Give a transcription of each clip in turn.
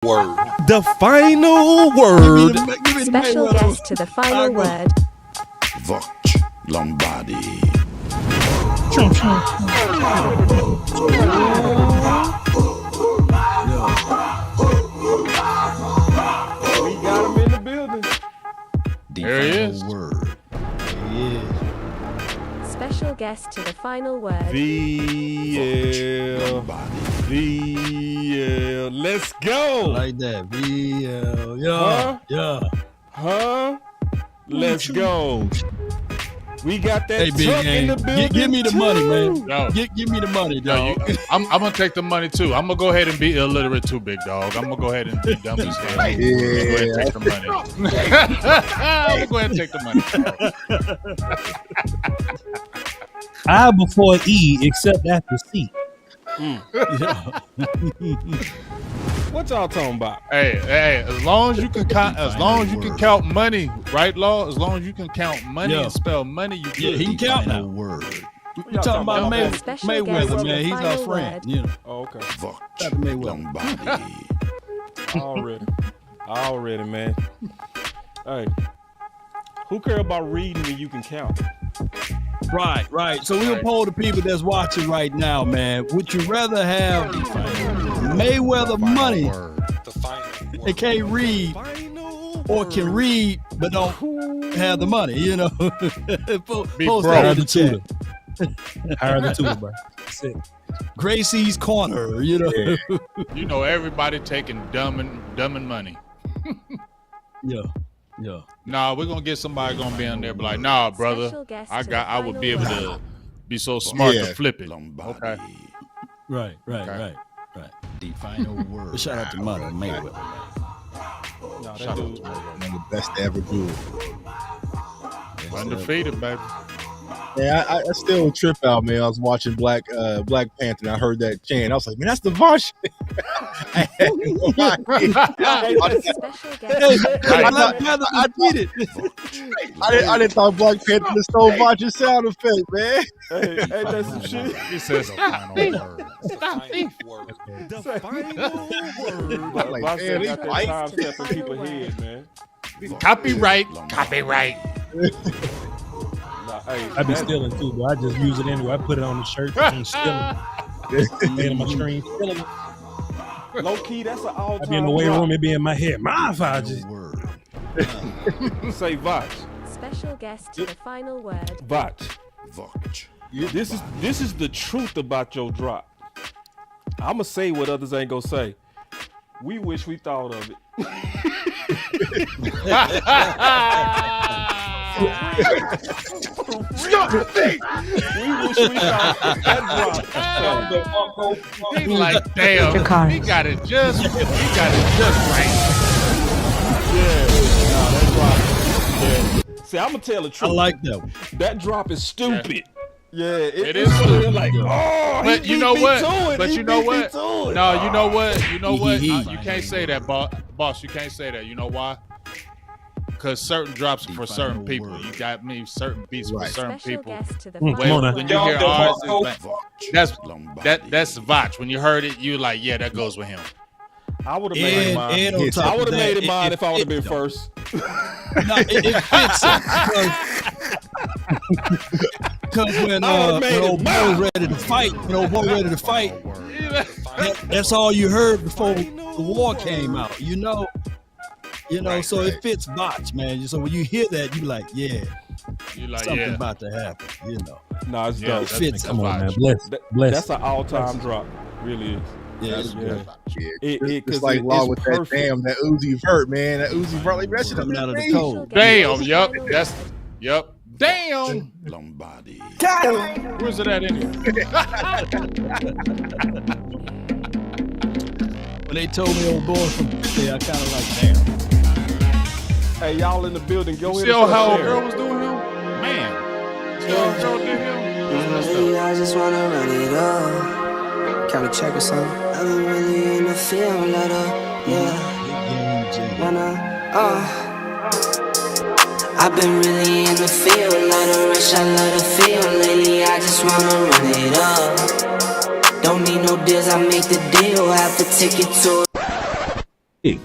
Word. The final word. Special guest to the final word. Voch, Lombardi. We got him in the building. There he is. Word. Special guest to the final word. VL. VL. Let's go. Like that. VL. Huh? Let's go. We got that Hey, big truck in the game. building. Give me the money, man. Yo. Give me the money, dog. I'm gonna take the money too. I'm gonna go ahead and be illiterate too, big dog. I'm gonna go ahead and be dumb as hell. I'm gonna go ahead and take the money. I'm gonna go ahead and take the money. I before E, except after C. What y'all talking about? Hey, as long as you can count, money, right, Law? As long as you can count money and spell money, you Yeah, he can count now. Word. We talking about Special Mayweather, guest man. to He's the our final friend. word. You know, Oh, okay. Voch, Mayweather. Lombardi. Already, man. Hey, who care about reading when you can count? Right. So we'll poll the people that's watching right now, man. Would you rather have Mayweather money and can't read, or can read but don't have the money? You know, post that in the chat. Hire the tutor, bro. That's it. Gracie's corner. You know. You know everybody taking dumb and money. Yeah. Nah, we're gonna get somebody gonna be on there, be like, nah, brother, Special guest I to the would be able final to be so smart to flip it. Lombardi. Okay. Right. The final word. Shout out to Mother Mayweather. No, Shout that out dude. to Mayweather. One of the best to ever do it. Undefeated, baby. Yeah, I still trip out, man. I was watching Black Panther and I heard that chant. I was like, man, that's the Voch. I had no idea. Special guest. I did it. I didn't thought Black Panther was so Voch's sound effect, man. Hey, that's some shit. He says the final word. The final word. Like, Voch man, got that fight. time step in people's head, man. Copyright. Nah, hey, I be stealing too, but I just use it anyway. I put it on the shirt and stealing it. On my screen, stealing it. low key, that's an all-time. I be in the weight room, it be in my head. My just Word. Say Voch. Special guest to the final word. Voch. Voch. This is the truth about your drop. I'ma say what others ain't gonna say. We wish we thought of it. We wish we thought that drop. He like, damn, he got it just right. That drop. Yeah. See, I'm gonna tell the I truth. like that one. That drop is stupid. Yeah, It is stupid. Like, oh, But you know what? But you know what? No, No, you know what? You know what? You can't say that, boss. You can't say that. You know why? Because certain drops are for certain people. You got me certain beats for certain Special people. guest to the Come final on now. When word. you hear ours, it's Voch. that's Lombardi. that's Voch. When you heard it, you like, yeah, that goes with him. I would have made it mine. And on top I would of have made that, it mine if I would have been though. first. No, it fits because when old boy ready to fight, that's all you heard before the war came out. You know, so it fits Voch, man. So when you hear that, you like, yeah, You like, something yeah. about to happen. You know, Nah, it's Yeah, dope. that's fits. come on, man. Voch. Bless. That's an all-time drop. Really is. yeah, It's like Law with that damn, that Uzi Vert, man. That Uzi Vert, like, that shit coming out of the Special cold. guest Damn, to the yup. final That's word. yup. Damn. Lombardi. Where's it at anyway? When they told me old boy from there, I kind of like, damn. Hey, y'all in the building, go ahead. See and how old share. girl was doing him? Man. See how old girl did him? Lately, I just wanna run it up. Can we check or something? I've been really in the field, let up, yeah. I've been really in the field, let her rush, I love the feel. Lately, I just wanna run it up. Don't need no deals, I make the deal. Have to take it to And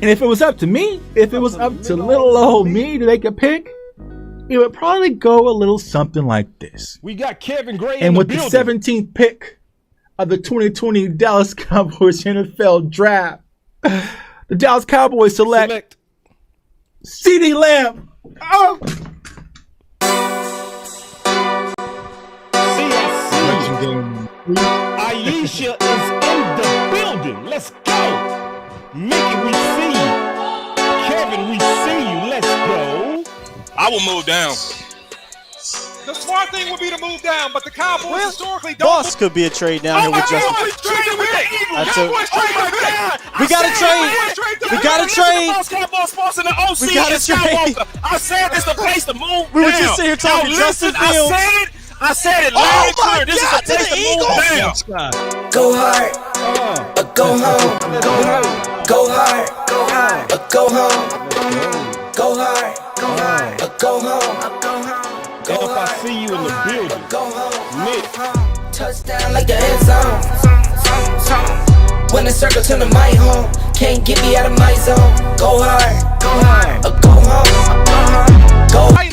if it was up to me, if it was up to little old me to make a pick, it would probably go a little something like this. We got Kevin Gray and in the with building. the 17th pick of the 2020 Dallas Cowboys NFL Draft, the Dallas Cowboys select CeeDee Lamb. Oh. Aisha is in the building. Let's go. Mickey, we see you. Kevin, we see you. Let's go. I will move down. The smart thing would be to move down, but the Cowboys historically don't. Boss could be a trade down here with Justin. We got to trade. We got to trade. BossCowboySports and the OC We got to trade. I said this is the place to move We were down. just sitting here talking Justin Fields. I said it loud and clear. This is the place to move down. Go hard, go home, go home, go hard, go home, go hard, go home, go home. And if I see you in the building, Nick. Touchdown like the end zone. When the circle turn to my home, can't get me out of my zone. Go hard, go home, go hard.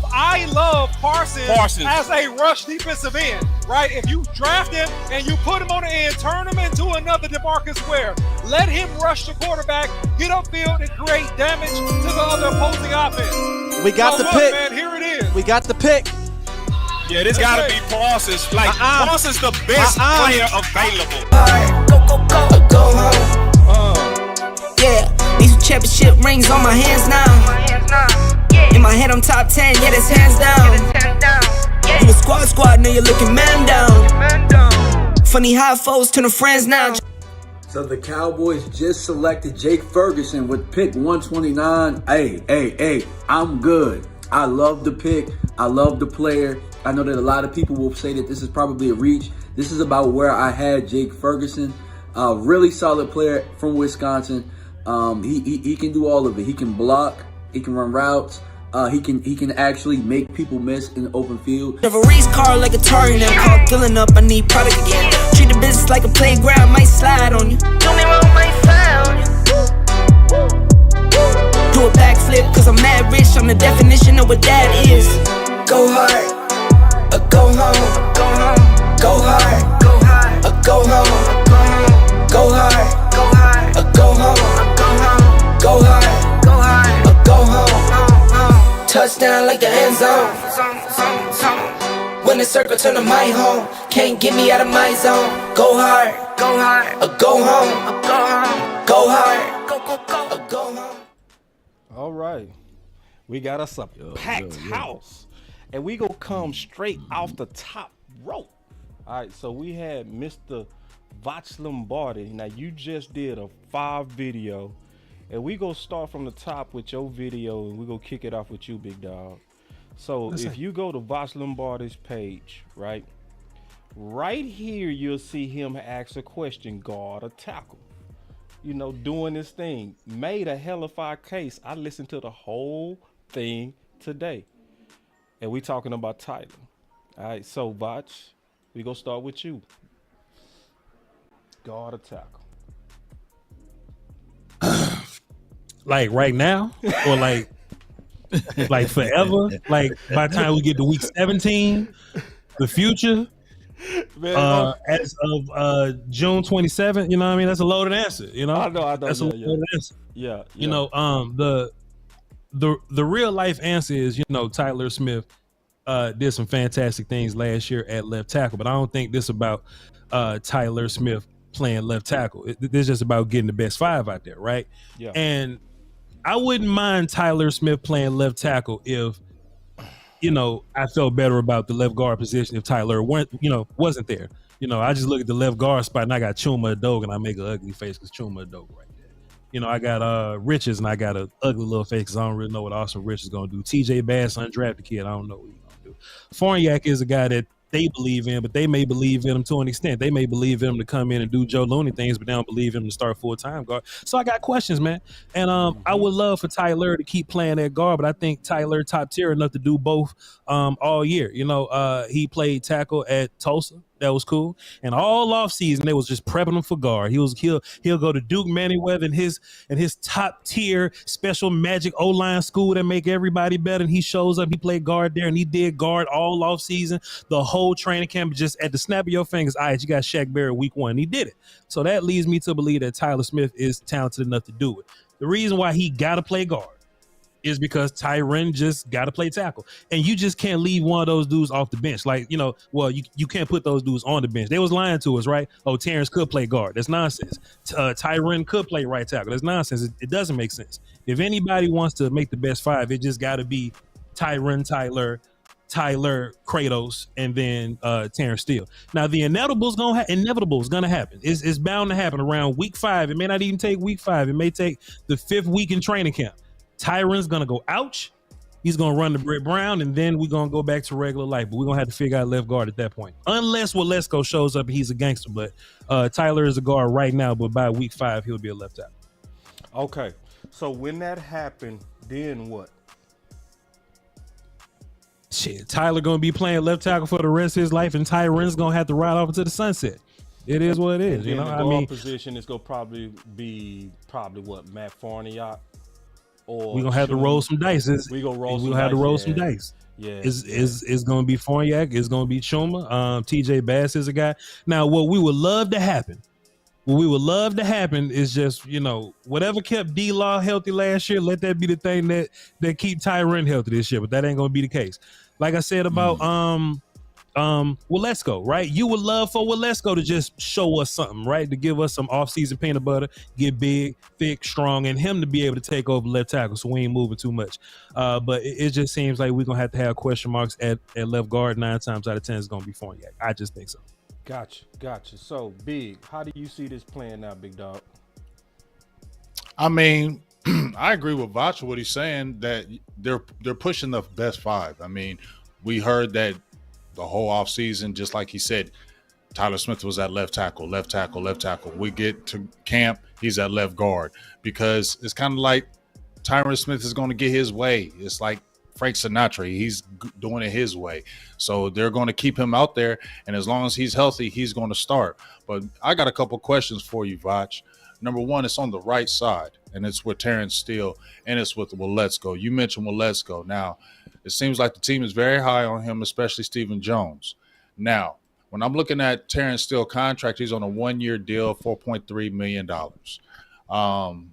I love Parsons as a rush defensive end, right? If you draft him and you put him on the end, turn him into another DeMarcus Ware. Let him rush the quarterback, get upfield, and create damage to the other opposing offense. We got the pick. Man, here it is. We got the pick. Yeah, this gotta be Parsons. Like, Parsons the best player available. Go home. Yeah, these championship rings on my hands now. In my head, I'm top 10, yeah, that's hands down. You a squad, now you're looking man down. Funny how foes turn to friends now. So the Cowboys just selected Jake Ferguson with pick 129. Hey, I'm good. I love the pick. I love the player. I know that a lot of people will say that this is probably a reach. This is about where I had Jake Ferguson. Really solid player from Wisconsin. He can do all of it. He can block. He can run routes. He can actually make people miss in the open field. Have a race car like a target and call filling up. I need product again. Treat the business like a playground. Might slide on you. Don't even might slide on you. Do a backflip cause I'm mad rich. I'm the definition of what that is. Go hard, go home, go home, go hard, go hard, go home, go hard, go hard, go home, go hard, go hard, go home. Touchdown like the end zone. When the circle turn to my home, can't get me out of my zone. Go hard, go hard, go home, go hard, go home. All right. We got us a packed house. And we gonna come straight off the top rope. All right, so we had Mr. Voch Lombardi. Now you just did a 5 video. And we gonna start from the top with your video and we gonna kick it off with you, big dog. So if you go to Voch Lombardi's page, right here, you'll see him ask a question, guard or tackle. You know, doing this thing. Made a hellified case. I listened to the whole thing today. And we talking about Tyler. All right, so Voch, we gonna start with you. Guard or tackle. Like right now, or like forever. Like by the time we get to week 17, the future. Man, as of June 27th, you know what I mean? That's a loaded answer. You know, I know. That's a loaded answer. Yeah. You know, the real life answer is, you know, Tyler Smith did some fantastic things last year at left tackle, but I don't think this about Tyler Smith playing left tackle. This is just about getting the best 5 out there, right? Yeah. And I wouldn't mind Tyler Smith playing left tackle if, you know, I felt better about the left guard position if Tyler wasn't there. You know, I just look at the left guard spot and I got Chuma Adoga and I make an ugly face because Chuma Adoga right there. You know, I got Riches and I got an ugly little face because I don't really know what Austin Rich is going to do. TJ Bass, undrafted kid, I don't know what he's going to do. Farniak is a guy that they believe in, but they may believe in him to an extent. They may believe in him to come in and do Joe Looney things, but they don't believe in him to start full-time guard. So I got questions, man. And I would love for Tyler to keep playing that guard, but I think Tyler top tier enough to do both all year. You know, he played tackle at Tulsa. That was cool. And all off season, they was just prepping him for guard. He'll go to Duke Manyweather and his top tier special magic O-line school that make everybody better. And he shows up, he played guard there, and he did guard all off season, the whole training camp. Just at the snap of your fingers, all right, you got Shaq Barrett week 1. He did it. So that leads me to believe that Tyler Smith is talented enough to do it. The reason why he got to play guard is because Tyron just got to play tackle. And you just can't leave one of those dudes off the bench. Like, you can't put those dudes on the bench. They was lying to us, right? Oh, Terrence could play guard. That's nonsense. Tyron could play right tackle. That's nonsense. It doesn't make sense. If anybody wants to make the best 5, it just got to be Tyron, Tyler, Kratos, and then Terrence Steele. Now, the inevitable is going to happen. It's bound to happen around week 5. It may not even take week 5. It may take the 5th week in training camp. Tyron's going to go ouch. He's going to run to Britt Brown, and then we're going to go back to regular life. But we're going to have to figure out left guard at that point. Unless Waletzko shows up and he's a gangster. But Tyler is a guard right now, but by week 5, he'll be a left tackle. Okay. So when that happened, then what? Shit, Tyler going to be playing left tackle for the rest of his life, and Tyron's going to have to ride off into the sunset. It is what it is. And then the guard position is going to probably be what, Matt Farniok? Or we're gonna have to roll some dice. We're gonna have to roll some dice. Yeah. It's gonna be Farniok, it's gonna be Chuma. TJ Bass is a guy. Now, what we would love to happen is just, whatever kept D-Law healthy last year, let that be the thing that keep Tyron healthy this year. But that ain't gonna be the case. Like I said about Waletzko, right? You would love for Waletzko to just show us something, right? To give us some off-season peanut butter, get big, thick, strong, and him to be able to take over left tackle, so we ain't moving too much. But it just seems like we're gonna have question marks at left guard. 9 times out of 10 is gonna be Farniok. I just think so. Gotcha. So, Big, how do you see this playing out, big dog? I mean, I agree with Voch, what he's saying, that they're pushing the best 5. I mean, we heard that the whole offseason, just like he said, Tyler Smith was at left tackle. We get to camp, he's at left guard, because it's kind of like Tyron Smith is going to get his way. It's like Frank Sinatra. He's doing it his way. So they're going to keep him out there, and as long as he's healthy, he's going to start. But I got a couple questions for you, Voch. Number 1, it's on the right side, and it's with Terrence Steele, and it's with Waletzko. You mentioned Waletzko. Now, it seems like the team is very high on him, especially Stephen Jones. Now, when I'm looking at Terrence Steele contract, he's on a 1-year deal, $4.3 million.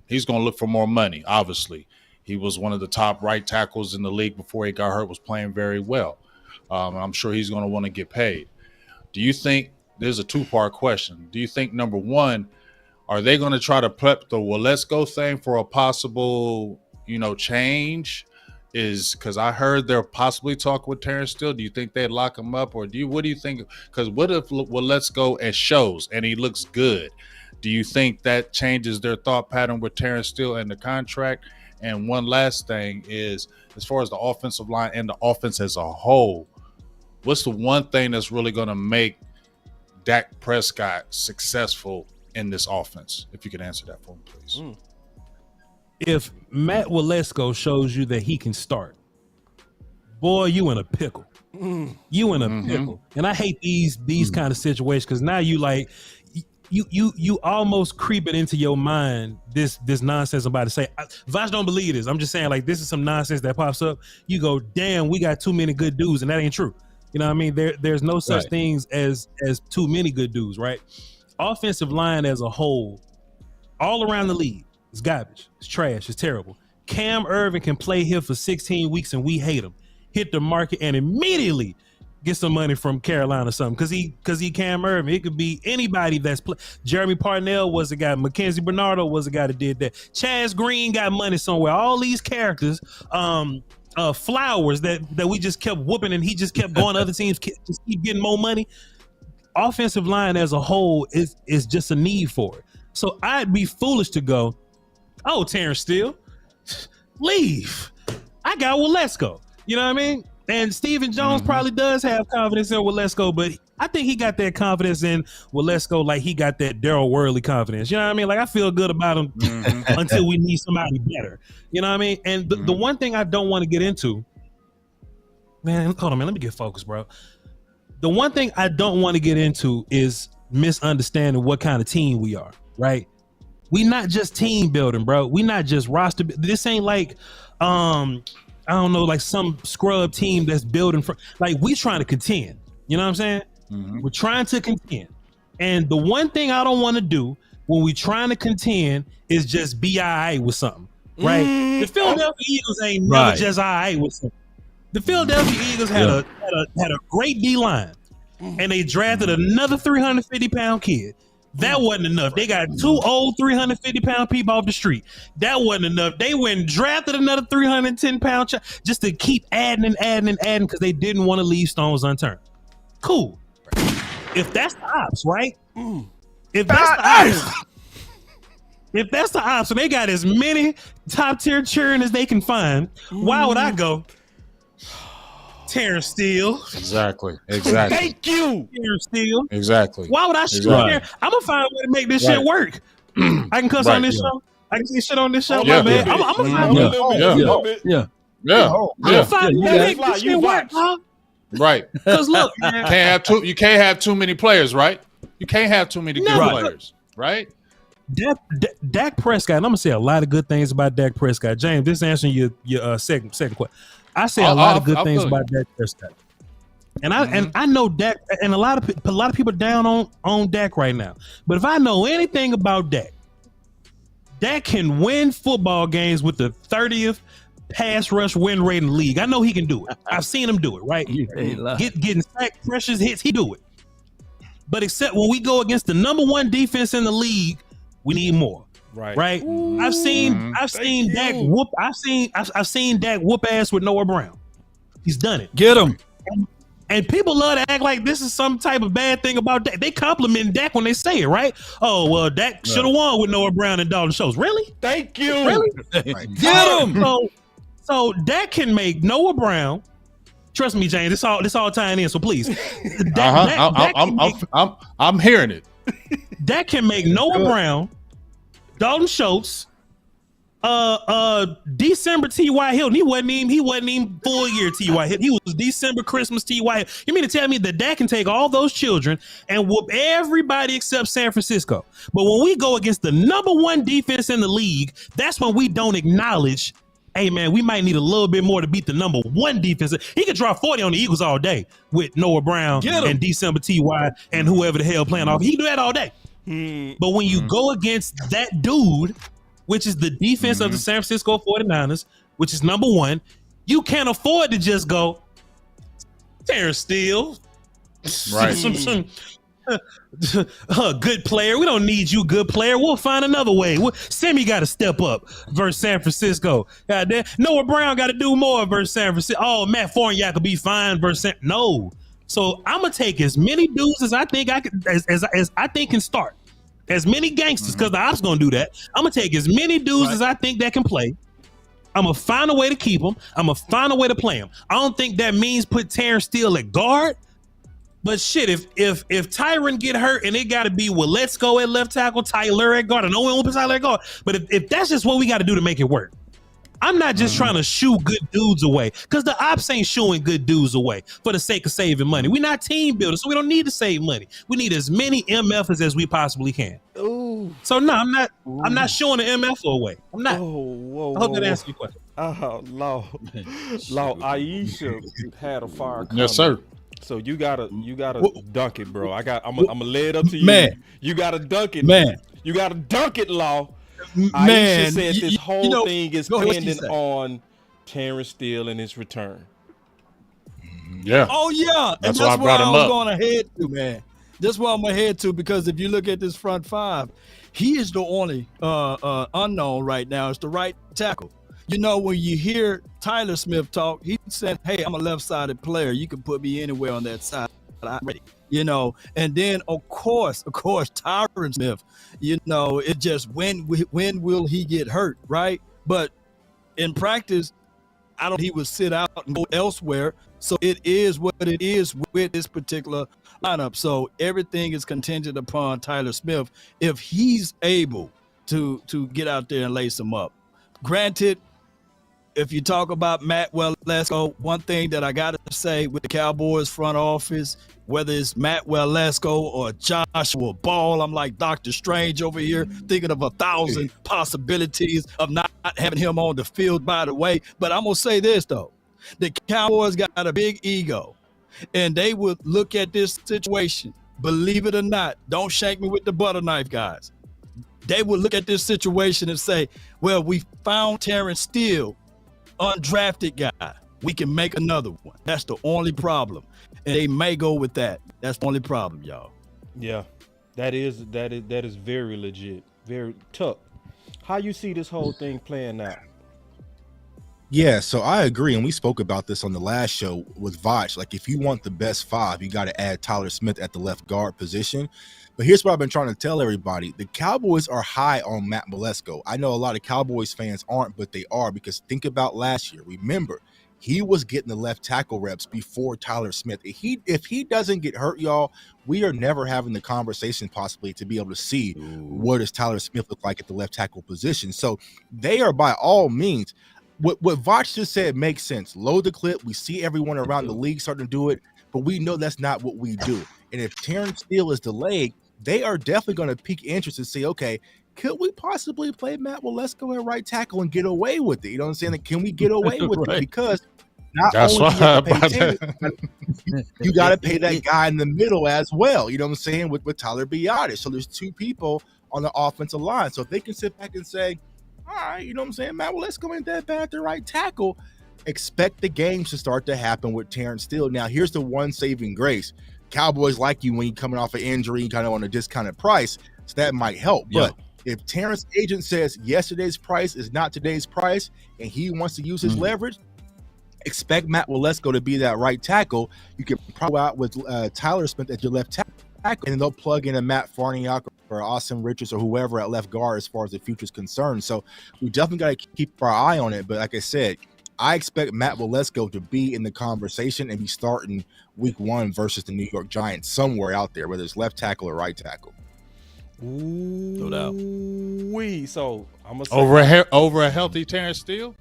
He's going to look for more money, obviously. He was one of the top right tackles in the league before he got hurt, was playing very well. I'm sure he's going to want to get paid. Do you think – there's a 2-part question. Do you think, number 1, are they going to try to prep the Waletzko thing for a possible, change? Because I heard they're possibly talking with Terrence Steele. Do you think they'd lock him up, or what do you think? Because what if Waletzko and shows and he looks good? Do you think that changes their thought pattern with Terrence Steele and the contract? And one last thing is, as far as the offensive line and the offense as a whole, what's the one thing that's really going to make Dak Prescott successful in this offense? If you could answer that for me, please. If Matt Waletzko shows you that he can start, boy, you in a pickle. You in a pickle. And I hate these kind of situations, because now you almost creep it into your mind, this nonsense I'm about to say. Voch don't believe this. I'm just saying, like, this is some nonsense that pops up. You go, damn, we got too many good dudes, and that ain't true. You know what I mean? There's no such things as too many good dudes, right? Offensive line as a whole, all around the league, it's garbage. It's trash. It's terrible. Cam Irvin can play here for 16 weeks and we hate him. Hit the market and immediately get some money from Carolina or something, because he Cam Irvin. It could be anybody that's Jeremy Parnell was the guy. Mackenzie Bernardo was the guy that did that. Chaz Green got money somewhere. All these characters, Flowers that we just kept whooping, and he just kept going. Other teams just keep getting more money. Offensive line as a whole is just a need for it. So I'd be foolish to go, oh, Terrence Steele, leave. I got Waletzko. You know what I mean? And Stephen Jones probably does have confidence in Waletzko, but I think he got that confidence in Waletzko like he got that Daryl Worley confidence. You know what I mean? Like, I feel good about him until we need somebody better. You know what I mean? And the one thing I don't want to get into, man, hold on, man, let me get focused, bro. the one thing I don't want to get into is misunderstanding what kind of team we are, right? We not just team building, bro. We not just roster. This ain't like, I don't know, like some scrub team that's building for, like we trying to contend. You know what I'm saying? Mm-hmm. We're trying to contend. And the one thing I don't want to do when we trying to contend is just be all right with something, right? The Philadelphia Eagles ain't never just all right with something. The Philadelphia Eagles had a great D-line, and they drafted another 350-pound kid. That wasn't enough. They got 2 old 350-pound people off the street. That wasn't enough. They went and drafted another 310-pound just to keep adding because they didn't want to leave stones unturned. Cool. If that's the ops, right? If that's the ops, and they got as many top-tier cheering as they can find, why would I go Terrence Steele? Exactly. Thank you. Terrence Steele. Exactly. Why would I shoot there? I'm gonna find a way to make this shit work. I can cuss on this show. I can say shit on this show. My bad. I'm gonna find a way. Yeah. Find a way to make this shit work, huh? Right. Because look, man, you can't have too many players, right? You can't have too many good players, right? Dak Prescott, and I'm gonna say a lot of good things about Dak Prescott. James, this answering your second question. I say a lot of good things about Dak Prescott, and I know Dak, and a lot of people down on Dak right now. But if I know anything about Dak, Dak can win football games with the 30th pass rush win rate in the league. I know he can do it. I've seen him do it. Right, getting sack pressures hits, he do it. But except when we go against the #1 defense in the league, we need more. Right. Ooh, I've seen Dak whoop. I've seen Dak whoop ass with Noah Brown. He's done it. Get him. And people love to act like this is some type of bad thing about Dak. They compliment Dak when they say it, right? Oh well, Dak should have won with Noah Brown and Dalton Schultz. Really? Thank you. Really? Get him. So Dak can make Noah Brown. Trust me, James. This all tying in. So please, I'm hearing it. Dak can make Noah Brown, Dalton Schultz, December T.Y. Hilton. He wasn't even full year T.Y. Hilton. He was December Christmas T.Y. Hilton. You mean to tell me that Dak can take all those children and whoop everybody except San Francisco? But when we go against the #1 defense in the league, that's when we don't acknowledge, hey man, we might need a little bit more to beat the #1 defense. He could drop 40 on the Eagles all day with Noah Brown and December T.Y. and whoever the hell playing off. He can do that all day. But when you go against that dude, which is the defense of the San Francisco 49ers, which is #1, you can't afford to just go Terrence Steele. Right. Good player. We don't need you, good player. We'll find another way. Sammy got to step up versus San Francisco. Goddamn. Noah Brown got to do more versus San Francisco. Oh, Matt Fournette could be fine versus no. So I'm gonna take as many dudes as I think I can, as I think can start. As many gangsters, because the ops gonna do that. I'm gonna take as many dudes as I think that can play. I'm gonna find a way to keep them. I'm gonna find a way to play them. I don't think that means put Terrence Steele at guard. But shit, if Tyron get hurt and it got to be let's go at left tackle, Tyler at guard, and no one will put Tyler at guard. But if that's just what we got to do to make it work, I'm not just trying to shoo good dudes away, because the ops ain't shooing good dudes away for the sake of saving money. We're not team builders, so we don't need to save money. We need as many MFs as we possibly can. Ooh. So no, I'm not showing the MF away. I'm not. I hope that answers your question. Law, Aisha had a fire comment. Yes, sir. So you gotta dunk it, bro. I'm gonna lay it up to you. Man. You gotta dunk it. Man. You gotta dunk it, Law. Man. Aisha said this whole thing is pending on Terrence Steele and his return. Yeah. Oh yeah. That's and why I brought him up. Going ahead to, man. That's what I'm gonna head to, because if you look at this front five, he is the only unknown right now. It's the right tackle. You know, when you hear Tyler Smith talk, he said, hey, I'm a left-sided player. You can put me anywhere on that side. I'm ready. You know, and then of course, Tyron Smith, you know, it just when will he get hurt, right? But in practice, he would sit out and go elsewhere. So it is what it is with this particular lineup. So everything is contingent upon Tyler Smith if he's able to get out there and lace them up. Granted, if you talk about Matt Walesko, one thing that I got to say with the Cowboys front office, whether it's Matt Walesko or Joshua Ball, I'm like Dr. Strange over here thinking of 1,000 possibilities of not having him on the field, by the way. But I'm going to say this, though. The Cowboys got a big ego, and they would look at this situation, believe it or not, don't shank me with the butter knife, guys. They would look at this situation and say, well, we found Terrence Steele, undrafted guy. We can make another one. That's the only problem. And they may go with that. That's the only problem, y'all. Yeah, that is very legit. Very tough. How you see this whole thing playing out? Yeah, so I agree, and we spoke about this on the last show with Voch. Like, if you want the best 5, you got to add Tyler Smith at the left guard position. But here's what I've been trying to tell everybody. The Cowboys are high on Matt Walesko. I know a lot of Cowboys fans aren't, but they are, because think about last year. Remember, he was getting the left tackle reps before Tyler Smith. If he doesn't get hurt, y'all, we are never having the conversation possibly to be able to see what does Tyler Smith look like at the left tackle position. So they are by all means. What Voch just said makes sense. Load the clip. We see everyone around the league starting to do it, but we know that's not what we do. And if Terrence Steele is delayed, they are definitely going to pique interest and say, okay, could we possibly play Matt Walesko at right tackle and get away with it? You know what I'm saying? Can we get away with it? Because not That's only why do you have to pay Terrence, you got to pay that guy in the middle as well. You know what I'm saying? With Tyler Biotis. So there's 2 people on the offensive line. So if they can sit back and say, all right, you know what I'm saying, Matt, well, let's go in that bad at the right tackle. Expect the games to start to happen with Terrence Steele. Now, here's the one saving grace. Cowboys like you when you're coming off an injury, kind of on a discounted price, so that might help. Yeah. But if Terrence agent says yesterday's price is not today's price and he wants to use his leverage, expect Matt Walesko to be that right tackle. You can probably out with Tyler Smith at your left tackle, and they'll plug in a Matt Farniok or Austin Richards or whoever at left guard as far as the future is concerned. So we definitely got to keep our eye on it. But like I said, I expect Matt Walesko to be in the conversation and be starting week 1 versus the New York Giants somewhere out there, whether it's left tackle or right tackle. No doubt. So I'm gonna say over a healthy Terrence Steele.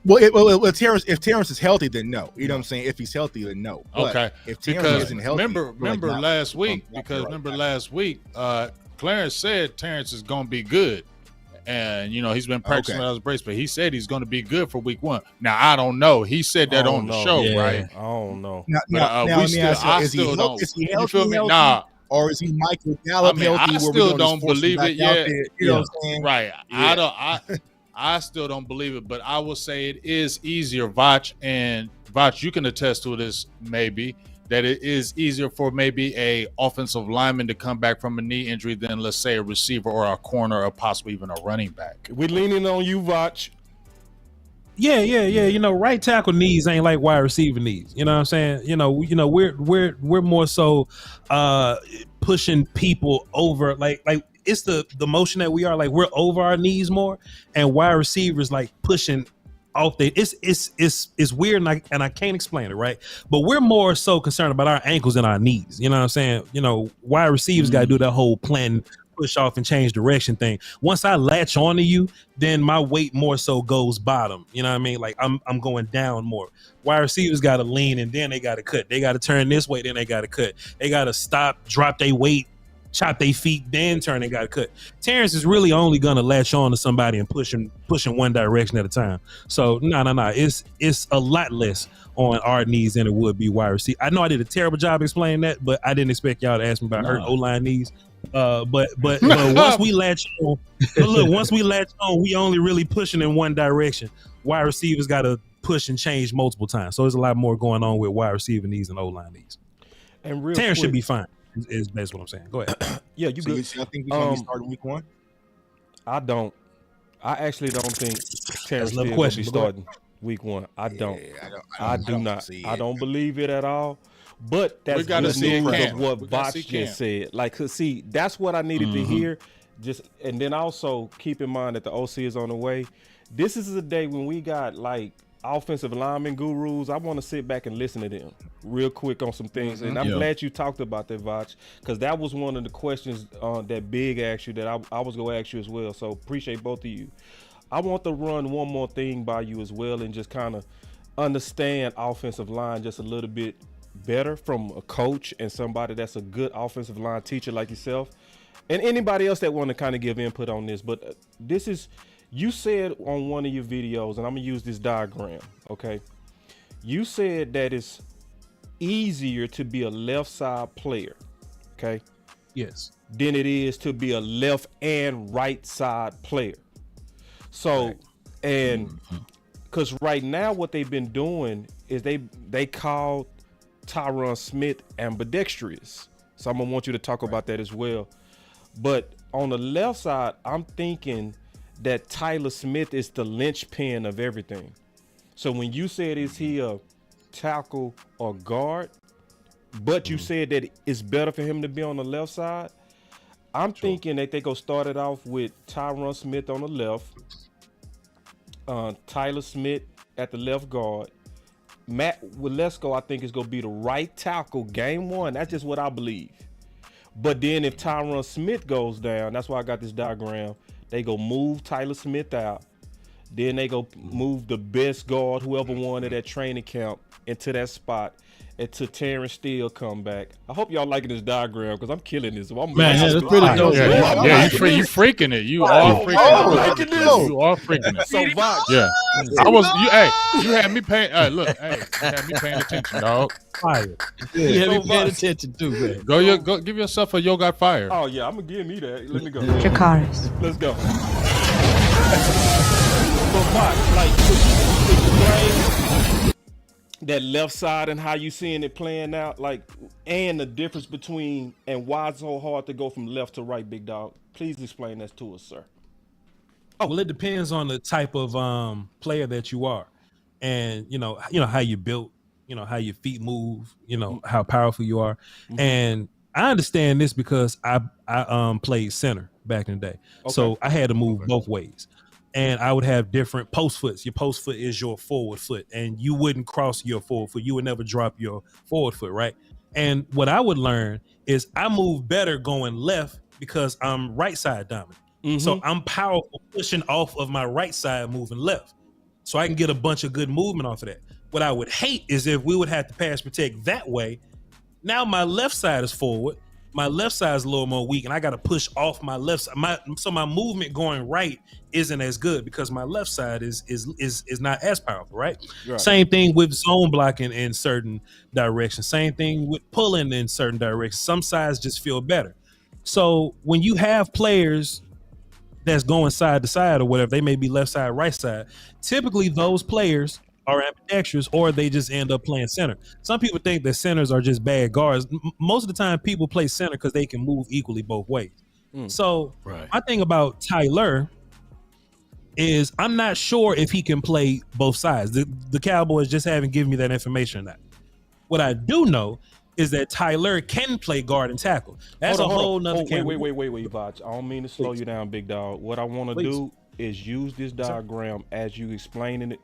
Well, if Terrence is healthy, then no. You know what I'm saying? If he's healthy, then no. But okay. If Terrence isn't healthy, remember last week, Clarence said Terrence is going to be good. And, you know, he's been practicing without his brace, but he said he's going to be good for week 1. Now, I don't know. He said that on the show, right? I don't know. I still don't. Is he healthy? Nah. Or is he Michael Gallup healthy? I still don't believe it yet. You know what I'm saying? Right. Yeah. I still don't believe it, but I will say it is easier, Voch, and Voch, you can attest to this maybe, that it is easier for maybe a offensive lineman to come back from a knee injury than, let's say, a receiver or a corner or possibly even a running back. We're leaning on you, Voch. Yeah. You know, right tackle knees ain't like wide receiver knees. You know what I'm saying? You know, we're more so pushing people over, like it's the motion that we are, like we're over our knees more, and wide receivers like pushing off the it's weird, and I can't explain it, right? But we're more so concerned about our ankles and our knees. You know what I'm saying? You know, wide receivers got to do that whole plan, push off and change direction thing. Once I latch onto you, then my weight more so goes bottom. You know what I mean? Like I'm going down more. Wide receivers got to lean and then they got to cut. They got to turn this way, then they got to cut. They got to stop, drop their weight, chop their feet, then turn and got to cut. Terrence is really only gonna latch on to somebody and pushing one direction at a time. So no. It's a lot less on our knees than it would be wide receiver. I know I did a terrible job explaining that, but I didn't expect y'all to ask me about hurt O-line knees. But once we latch on, we only really pushing in one direction. Wide receivers got to push and change multiple times. So there's a lot more going on with wide receiver knees and O-line knees. And real Terrence quick, should be fine. Is that's what I'm saying. Go ahead. Yeah, you good. I think we're gonna be starting week 1. I don't. I actually don't think Terrence Steele will be starting week 1. I don't. I do not. I don't believe it at all. But that's good news of what Voch just said. Like, see, that's what I needed to hear. Just and then also keep in mind that the OC is on the way. This is a day when we got like offensive lineman gurus. I want to sit back and listen to them real quick on some things. And I'm glad you talked about that, Voch, because that was one of the questions that Big asked you that I was going to ask you as well. So appreciate both of you. I want to run one more thing by you as well and just kind of understand offensive line just a little bit better from a coach and somebody that's a good offensive line teacher like yourself and anybody else that want to kind of give input on this. But this is, you said on one of your videos, and I'm gonna use this diagram, okay? You said that it's easier to be a left side player, okay? Yes. Than it is to be a left and right side player. So, right. And because right now what they've been doing is they call Tyron Smith ambidextrous. So I'm gonna want you to talk about that as well. But on the left side, I'm thinking that Tyler Smith is the linchpin of everything. So when you said is he a tackle or guard, but you said that it's better for him to be on the left side, I'm thinking that they go start it off with Tyron Smith on the left, Tyler Smith at the left guard. Matt Walesko, I think, is going to be the right tackle game one. That's just what I believe. But then if Tyron Smith goes down, that's why I got this diagram, they go move Tyler Smith out. Then they go move the best guard, whoever wanted at training camp, into that spot until Terrence Steele come back. I hope y'all liking this diagram because I'm killing this. So I'm that's pretty dope. Yeah, you freaking it. You all freaking it. You all freaking it. So Voch. Yeah. You had me paying. Look, you had me paying attention, dog. Fire. You had me paying attention too, man. Go give yourself a yo got fire. Oh yeah, I'm gonna give me that. Let me go. Dracarys. Let's go. But Voch, like, could you explain that left side and how you seeing it playing out, like, and the difference between and why it's so hard to go from left to right, big dog? Please explain that to us, sir. Oh, well, it depends on the type of player that you are, and you know how you built, how your feet move, how powerful you are, and I understand this because I played center back in the day, so I had to move both ways. And I would have different post foots. Your post foot is your forward foot, and you wouldn't cross your forward foot. You would never drop your forward foot, right? And what I would learn is I move better going left because I'm right side dominant. So I'm powerful pushing off of my right side, moving left. So I can get a bunch of good movement off of that. What I would hate is if we would have to pass protect that way. Now my left side is forward. My left side is a little more weak, and I got to push off my left side. So my movement going right isn't as good because my left side is not as powerful, right? Same thing with zone blocking in certain directions. Same thing with pulling in certain directions. Some sides just feel better. So when you have players that's going side to side or whatever, they may be left side, right side. Typically, those players are ambidextrous, or they just end up playing center. Some people think that centers are just bad guards. Most of the time, people play center because they can move equally both ways. So my thing about Tyler is I'm not sure if he can play both sides. The Cowboys just haven't given me that information or not. What I do know is that Tyler can play guard and tackle. That's a whole nother. Wait, Voch. I don't mean to slow you down, big dog. What I want to do is use this diagram as you explaining it.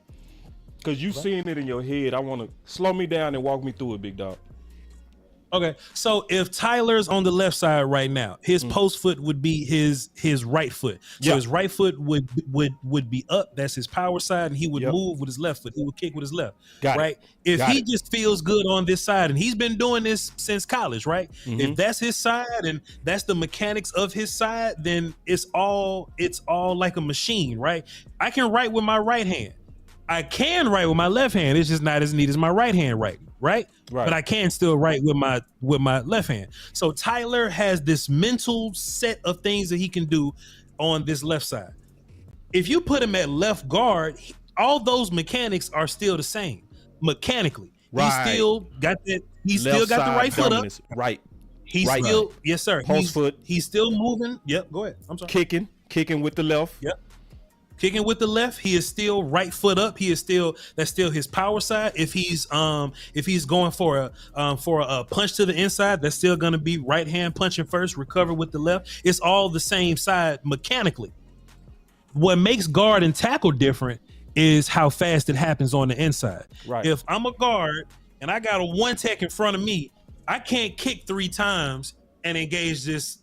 Because you seeing it in your head. I want to slow me down and walk me through it, big dog. Okay, so if Tyler's on the left side right now, his post foot would be his right foot. So his right foot would be up. That's his power side, and he would move with his left foot. He would kick with his left. If he just feels good on this side, and he's been doing this since college, right? If that's his side and that's the mechanics of his side, then it's all like a machine, right? I can write with my right hand. I can write with my left hand. It's just not as neat as my right hand writing, right? But I can still write with my left hand. So Tyler has this mental set of things that he can do on this left side. If you put him at left guard, all those mechanics are still the same mechanically. He still got that. He still got the right foot up. He's still yes, sir. Post foot. He's still moving. Yep. Go ahead. I'm sorry. Kicking with the left. Yep. Kicking with the left, he is still right foot up. That's still his power side. If he's going for a punch to the inside, that's still going to be right hand punching first, recover with the left. It's all the same side mechanically. What makes guard and tackle different is how fast it happens on the inside. If I'm a guard and I got a one tech in front of me, I can't kick 3 times and engage this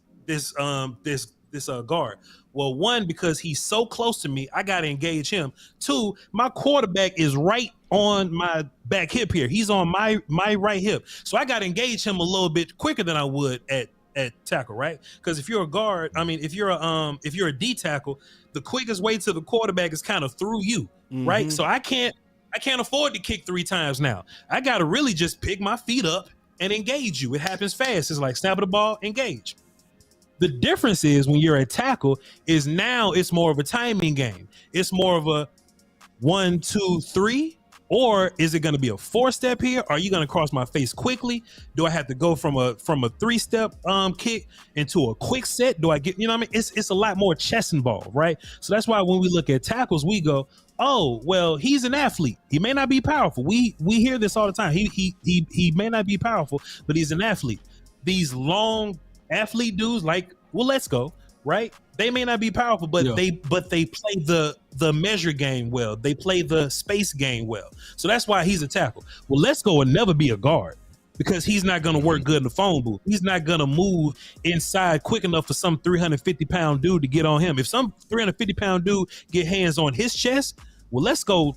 guard. Well, one, because he's so close to me, I got to engage him. Two, my quarterback is right on my back hip here. He's on my right hip. So I got to engage him a little bit quicker than I would at tackle, right? Because if you're a guard, if you're a D tackle, the quickest way to the quarterback is kind of through you, right? So I can't afford to kick 3 times now. I got to really just pick my feet up and engage you. It happens fast. It's like snap the ball, engage. The difference is when you're a tackle is now it's more of a timing game. It's more of a 1, 2, 3, or is it going to be a 4-step here? Are you going to cross my face quickly? Do I have to go from a 3-step kick into a quick set? Do I get, you know what I mean? It's a lot more chess involved, right? So that's why when we look at tackles, we go, oh, well, he's an athlete. He may not be powerful. We hear this all the time. He may not be powerful, but he's an athlete. These long athlete dudes like, well, let's go, right? They may not be powerful, but they play the measure game well. They play the space game well. So that's why he's a tackle. Well, let's go and never be a guard because he's not going to work good in the phone booth. He's not going to move inside quick enough for some 350-pound dude to get on him. If some 350-pound dude get hands on his chest, well, let's go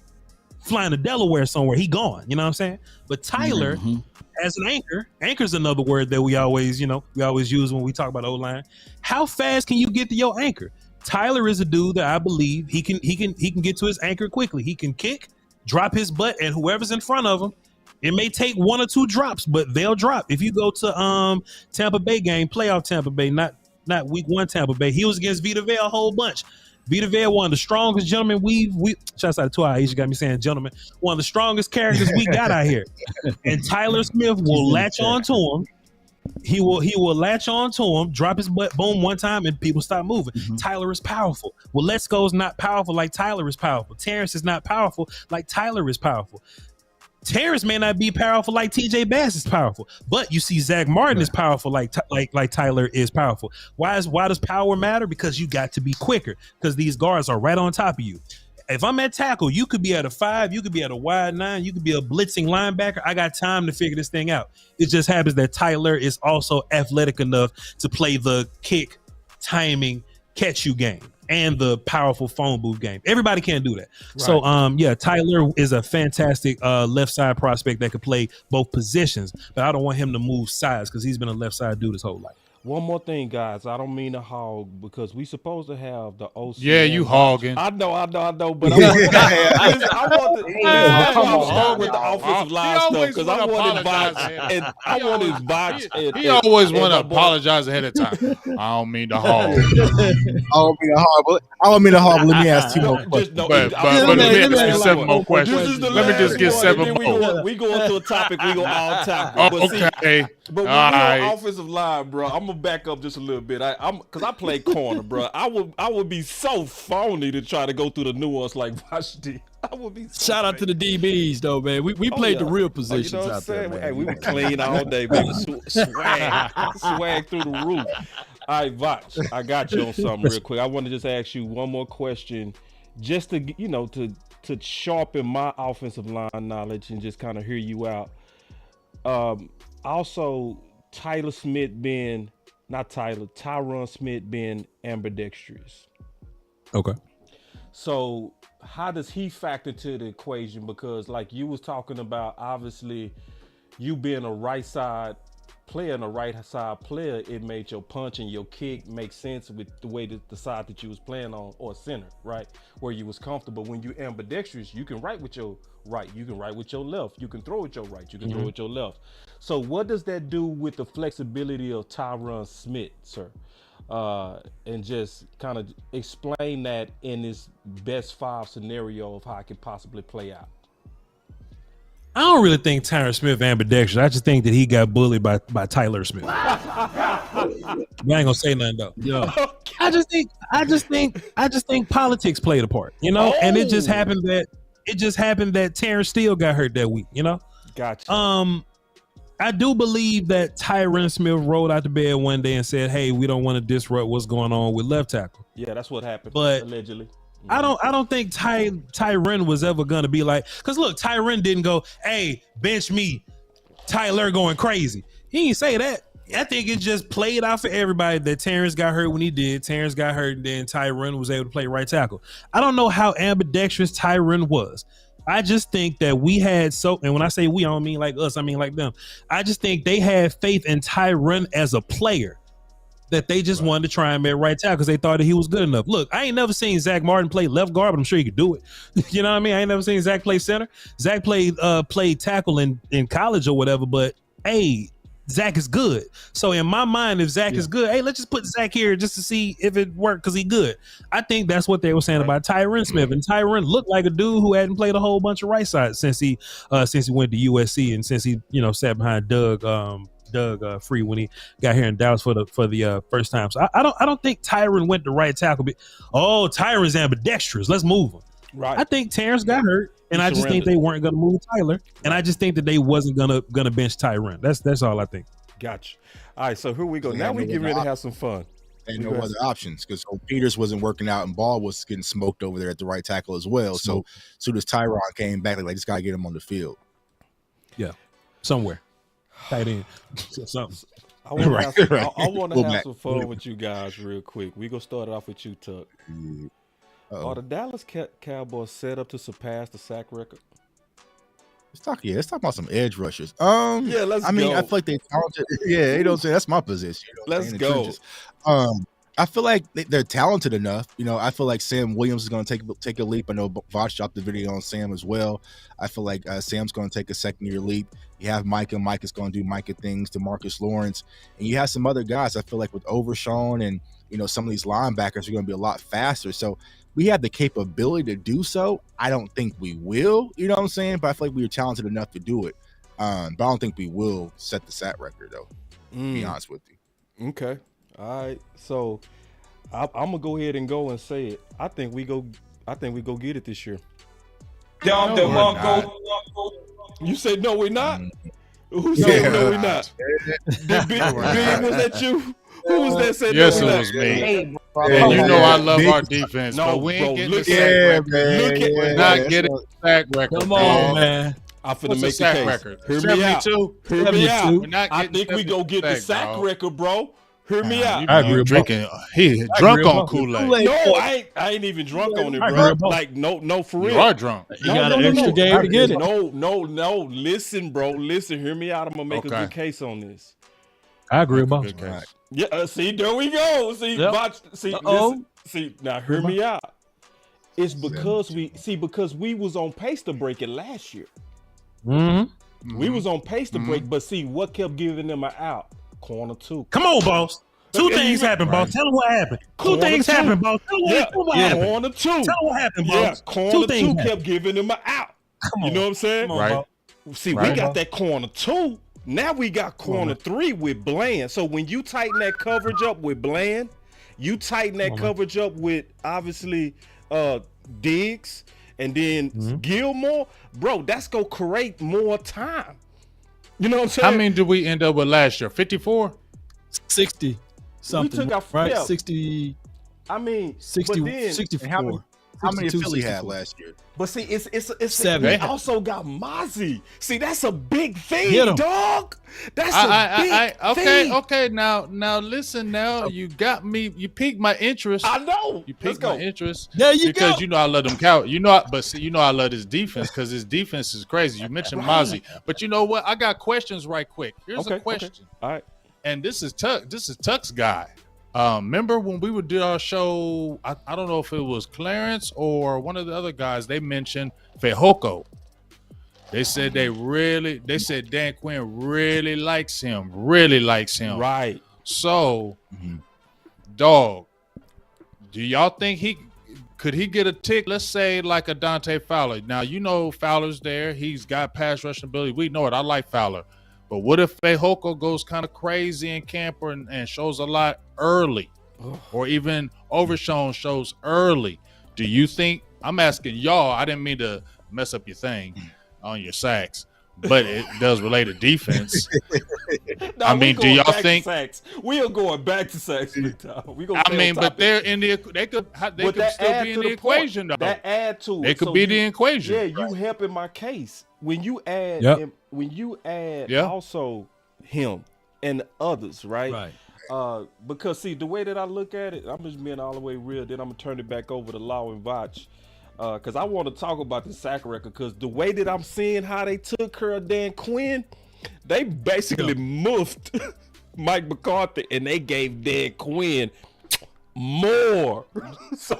flying to Delaware somewhere. He gone. You know what I'm saying? But Tyler as an anchor's another word that we always use when we talk about O-line. How fast can you get to your anchor? Tyler is a dude that I believe he can get to his anchor quickly. He can kick, drop his butt, and whoever's in front of him, it may take 1 or 2 drops, but they'll drop. If you go to Tampa Bay game, playoff Tampa Bay, not week 1 Tampa Bay, he was against Vita Vea a whole bunch. Vita Vea, one of the strongest gentlemen we shouts out to Aisha, got me saying gentlemen, one of the strongest characters we got out here. And Tyler Smith will latch on to him. He will latch on to him, drop his butt, boom, one time, and people stop moving. Tyler is powerful. Well, Let's Go's not powerful like Tyler is powerful. Terrence is not powerful like Tyler is powerful. Terrence may not be powerful like TJ Bass is powerful, but you see Zach Martin is powerful like Tyler is powerful. Why does power matter? Because you got to be quicker because these guards are right on top of you. If I'm at tackle, you could be at a 5, you could be at a wide 9, you could be a blitzing linebacker. I got time to figure this thing out. It just happens that Tyler is also athletic enough to play the kick, timing, catch you game and the powerful phone booth game. Everybody can't do that. Right. So Tyler is a fantastic left side prospect that could play both positions, but I don't want him to move sides because he's been a left side dude his whole life. One more thing, guys. I don't mean to hog because we supposed to have the OC. Yeah, you hogging. I know. But I want to hog with the offensive line stuff because I wanted Voch and I wanted Voch. He always want to apologize ahead of time. I don't mean to hog. I don't mean to hog. Let me ask 2 more questions. But let me ask 7 more questions. Let me just get 7 more. We go into a topic. We go all tackle. Okay. But when we're on offensive line, bro, I'm gonna back up just a little bit. Because I play corner, bro. I would be so phony to try to go through the nuance like Voch did. I would be. Shout out to the DBs though, man. We played the real positions out there, man. Hey, we were clean all day, baby. Swag through the roof. All right, Voch, I got you on something real quick. I want to just ask you one more question, just to to sharpen my offensive line knowledge and just kind of hear you out. Also, Tyron Smith being ambidextrous. Okay. So how does he factor to the equation? Because like you was talking about, obviously you being a right side player and a right side player, it made your punch and your kick make sense with the way that the side that you was playing on, or center, right? Where you was comfortable. When you ambidextrous, you can write with your right, you can write with your left, you can throw with your right, you can throw with your left. So what does that do with the flexibility of Tyron Smith, sir? And just kind of explain that in this best 5 scenario of how it could possibly play out. I don't really think Tyron Smith ambidextrous. I just think that he got bullied by Tyler Smith. I ain't gonna say nothing though. Yeah. I just think politics played a part, and it just happened that Terrence Steele got hurt that week, Gotcha. I do believe that Tyron Smith rolled out the bed one day and said, "Hey, we don't want to disrupt what's going on with left tackle." Yeah, that's what happened. But allegedly. I don't think Tyron was ever gonna be like, because look, Tyron didn't go, "Hey, bench me, Tyler going crazy." He didn't say that. I think it just played out for everybody that Terrence got hurt when he did. Terrence got hurt, and then Tyron was able to play right tackle. I don't know how ambidextrous Tyron was. I just think that we had and when I say we, I don't mean like us, I mean like them. I just think they had faith in Tyron as a player, that they just wanted to try him at right tackle because they thought that he was good enough. Look, I ain't never seen Zach Martin play left guard, but I'm sure he could do it. You know what I mean? I ain't never seen Zach play center. Zach played tackle in college or whatever, but hey, Zach is good. So in my mind, if Zach is good, hey, let's just put Zach here just to see if it worked because he good. I think that's what they were saying about Tyron Smith. And Tyron looked like a dude who hadn't played a whole bunch of right sides since he went to USC and since he sat behind Doug Free when he got here in Dallas for the first time. So I don't think Tyron went to right tackle. Oh, Tyron's ambidextrous. Let's move him. Right. I think Terrence got hurt, and I just think they weren't going to move Tyler, and I just think that they wasn't gonna bench Tyron. That's all I think. Gotcha. All right, so here we go. Now we get ready to have some fun. And no other options because Peters wasn't working out and Ball was getting smoked over there at the right tackle as well. So as soon as Tyron came back, like just gotta get him on the field. Yeah, somewhere. Tight end. Something. I want to have some fun with you guys real quick. We gonna start it off with you, Tuck. Are the Dallas Cowboys set up to surpass the sack record? Let's talk about some edge rushers. Let's go. I mean, I feel like they talented. Yeah, you know what I'm saying? That's my position. Let's go. I feel like they're talented enough. I feel like Sam Williams is going to take a leap. I know Voch dropped the video on Sam as well. I feel like Sam's going to take a second-year leap. You have Micah. Micah's going to do Micah things to Marcus Lawrence. And you have some other guys. I feel like with Overshawn and, some of these linebackers are going to be a lot faster. So we have the capability to do so. I don't think we will, you know what I'm saying? But I feel like we are talented enough to do it. But I don't think we will set the sack record, though, to be honest with you. Okay. All right. So I'm going to go ahead and go and say it. I think we go get it this year. You said no, we're not? Who said no, we're not? Big, was that you? Who was that said yes, no, it was me. And you know I love our defense, but we ain't getting the sack record. We're not getting the sack record. Come on, man. I'm finna make the case. Record? Hear me out. Hear me out. I think we go get the sack record, bro. Hear me out. I agree. Drinking, he drunk on Kool-Aid. No, I ain't even drunk on it, bro. Like no, for real. You are drunk. You got an extra game to get it. No. Listen, bro. Listen. Hear me out. I'm gonna make a good case on this. I agree, bro. Yeah. See, there we go. See, see. Now, hear me out. It's because we was on pace to break it last year. Mm-hmm. We was on pace to break, but see what kept giving them an out. Corner 2. Come on, boss. Two things happened, boss. Tell them what happened. Two things happened, boss. Tell them what happened. Corner 2. Tell them what happened, boss. Yeah, corner 2 kept giving them an out. You know what I'm saying? Right. See, we got that corner 2. Now we got corner 3 with Bland. So when you tighten that coverage up with Bland, you tighten that coverage up with obviously Diggs and then Gilmore, bro, that's gonna create more time. You know what I'm saying? How many did we end up with last year? 54? 60 something. We took out, right? 60. I mean, 60, but then, 64. How many did Philly have last year? But see, it's 7. We also got Mozzie. See, that's a big thing, dog. That's a big thing. Okay. Now listen. Now you got me. You piqued my interest. I know. You piqued my interest. There you because go. you know I love them cow. I love his defense because his defense is crazy. You mentioned Mozzie, but you know what? I got questions right quick. Here's a question. Okay. All right. And this is Tuck's guy. Remember when we would do our show, I don't know if it was Clarence or one of the other guys, they mentioned Fehoko. They said Dan Quinn really likes him. Right. So, dog, do y'all think could he get a tick? Let's say like a Dante Fowler. Now, you know Fowler's there. He's got pass rushing ability. We know it. I like Fowler. But what if Fehoko goes kind of crazy in camp and shows a lot early? Or even Overshawn shows early? Do you think – I'm asking y'all. I didn't mean to mess up your thing on your sacks, but it does relate to defense. I mean, do y'all think – we are going back to sacks. But they're in the – they could still be in the equation, though. That add to it. They could be the equation. Yeah, you helping my case. When you add also him, and others, right? Right. Because see, the way that I look at it, I'm just being all the way real. Then I'm gonna turn it back over to Law and Voch, because I want to talk about the sack record. Because the way that I'm seeing how they took care of Dan Quinn, they basically muffed Mike McCarthy, and they gave Dan Quinn more. So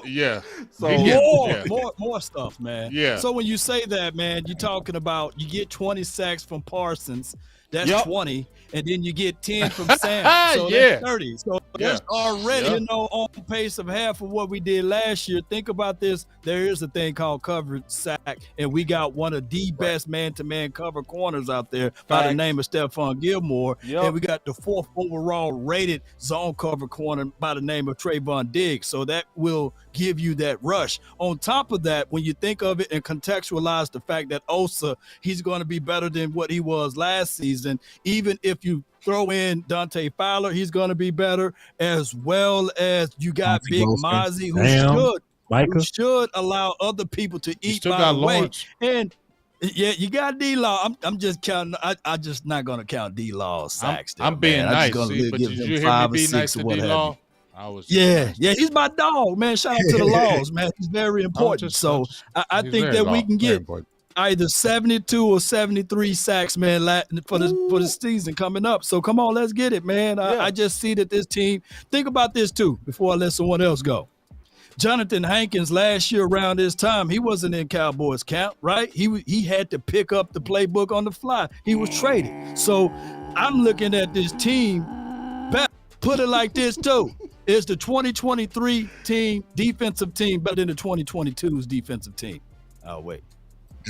more stuff, man. Yeah. So when you say that, man, you're talking about you get 20 sacks from Parsons. That's 20, and then you get 10 from Sam. So that's 30. So that's already, on pace of half of what we did last year. Think about this. There is a thing called coverage sack, and we got one of the best man-to-man cover corners out there by the name of Stephon Gilmore. And we got the 4th overall rated zone cover corner by the name of Trayvon Diggs. So that will give you that rush. On top of that, when you think of it and contextualize the fact that Osa, he's going to be better than what he was last season. Even if you throw in Dante Fowler, he's going to be better, as well as you got Big Mozzie, who should allow other people to eat by the way. And you got D-Law. I'm just counting. I just not going to count D-Law's sacks. I'm being nice, but did you hear me be nice to D-Law? He's my dog, man. Shout out to the Laws, man. He's very important. I think that we can get either 72 or 73 sacks, man, for the season coming up. So come on, let's get it, man. I just see that this team. Think about this too before I let someone else go. Jonathan Hankins last year around this time, he wasn't in Cowboys camp, right? He had to pick up the playbook on the fly. He was traded. So I'm looking at this team. Put it like this too. Is the 2023 defensive team better than the 2022's defensive team? Oh, wait.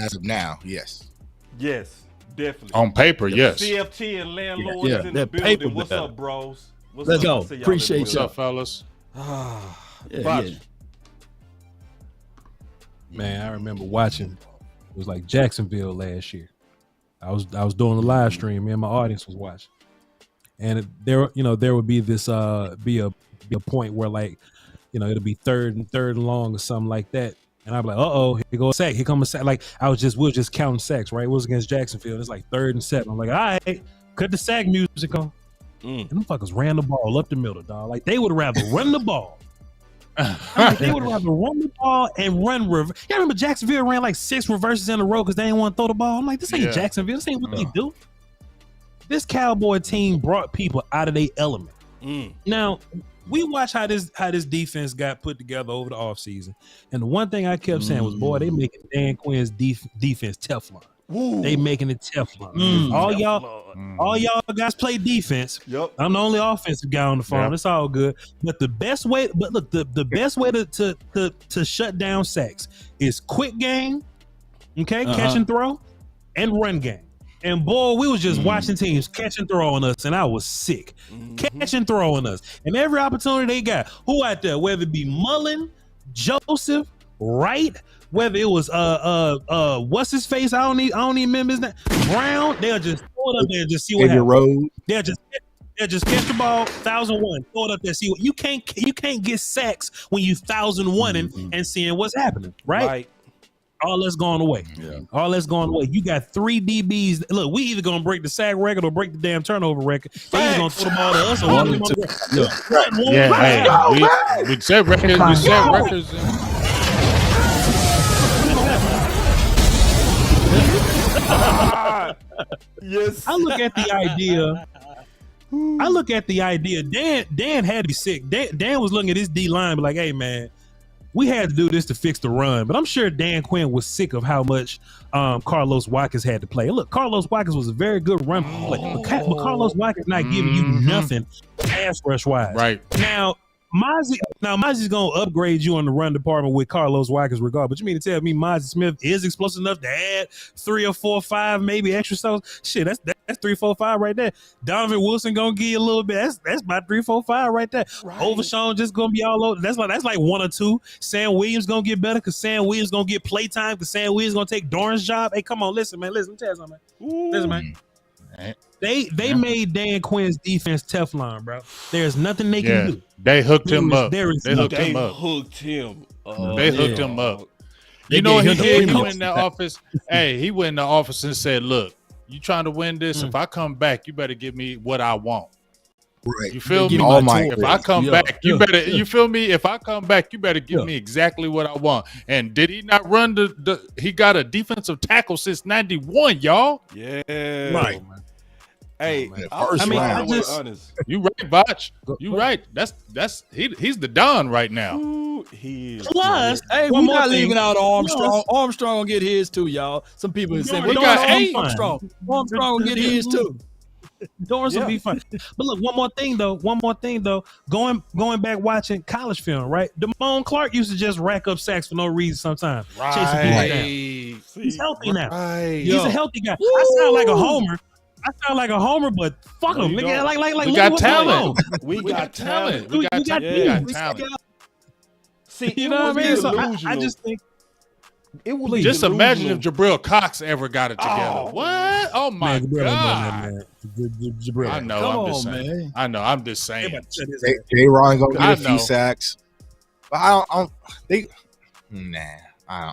As of now, yes. Yes, definitely. On paper, yes. CFT and landlords in the building. What's up, bros? Let's go. Appreciate What's up, fellas? Man, I remember watching. It was like Jacksonville last year. I was doing a live stream. Me and my audience was watching, and there would be this be a point where it'll be third and long or something like that. And I'm like, here goes a sack. Here comes a sack. Like we were just counting sacks, right? It was against Jacksonville. It's like 3rd and 7. I'm like, all right, cut the sack music on. And them fuckers ran the ball up the middle, dog. Like they would rather run the ball. They would rather run the ball and run reverse. You remember Jacksonville ran like 6 reverses in a row because they didn't want to throw the ball. I'm like, this ain't Jacksonville. This ain't what they do. This Cowboy team brought people out of their element. Now, we watch how this defense got put together over the offseason. And the one thing I kept saying was, boy, they making Dan Quinn's defense Teflon. They making it Teflon. All y'all guys play defense. Yep. I'm the only offensive guy on the phone. It's all good. But the best way to shut down sacks is quick game, catch and throw, and run game. And boy, we was just watching teams catch and throw on us, and I was sick. Catch and throw on us. And every opportunity they got, who out there, whether it be Mullen, Joseph, Wright, whether it was what's his face? I don't even remember his name. Brown, they'll just throw it up there and just see what happens. They'll just catch the ball, 1,001, throw it up there, see what you can't get sacks when you 1,001 and seeing what's happening, right? All that's going away. All that's going away. You got 3 DBs. Look, we either gonna break the sack record or break the damn turnover record. They either gonna throw the ball to us or one of them. We set records. We set records. Yes. I look at the idea. Dan had to be sick. Dan was looking at his D line, but like, hey man, we had to do this to fix the run. But I'm sure Dan Quinn was sick of how much Carlos Watkins had to play. Look, Carlos Watkins was a very good run player, but Carlos Watkins not giving you nothing pass rush wise. Right now. Mozzie's gonna upgrade you on the run department with Carlos Watkins regard. But you mean to tell me Mozzie Smith is explosive enough to add 3 or 4 or 5 maybe extra stuff? Shit, that's 3, 4, 5 right there. Donovan Wilson gonna give you a little bit. That's about 3, 4, 5 right there. Right. Overshawn just gonna be all over. That's like 1 or 2. Sam Williams gonna get better because Sam Williams gonna get playtime because Sam Williams gonna take Dorn's job. Hey, come on, listen, man. Listen, tell you something, man. Listen, man. They made Dan Quinn's defense Teflon, bro. There's nothing they can do. They hooked him up. They hooked him up. You know what he did? He went in the office. He went in the office and said, "Look, You trying to win this? If I come back, you better give me what I want. Right. You feel me? If I come back, you better. You feel me? If I come back, you better give me exactly what I want. And did he not run the? He got a defensive tackle since '91, y'all. Yeah. Right. Hey, you right, Voch. You right. That's he's the Don right now. Ooh, he is. Plus, hey, we're not leaving out Armstrong. Armstrong will get his too, y'all. Some people have said we got Armstrong. Armstrong will get his too. Dorrance will be fun. But look, one more thing though. Going back watching college film, right? Damone Clark used to just rack up sacks for no reason sometimes. Chasing people down. He's healthy now. He's a healthy guy. I sound like a homer, but fuck him. Nigga, like we got talent. We got talent. We got talent. See, you know what I mean? So I just think it would just imagine if Jabril Cox ever got it together. What? Oh my God! I know. I'm just saying. I know. I'm just saying. J-Ron gonna get a few sacks, but I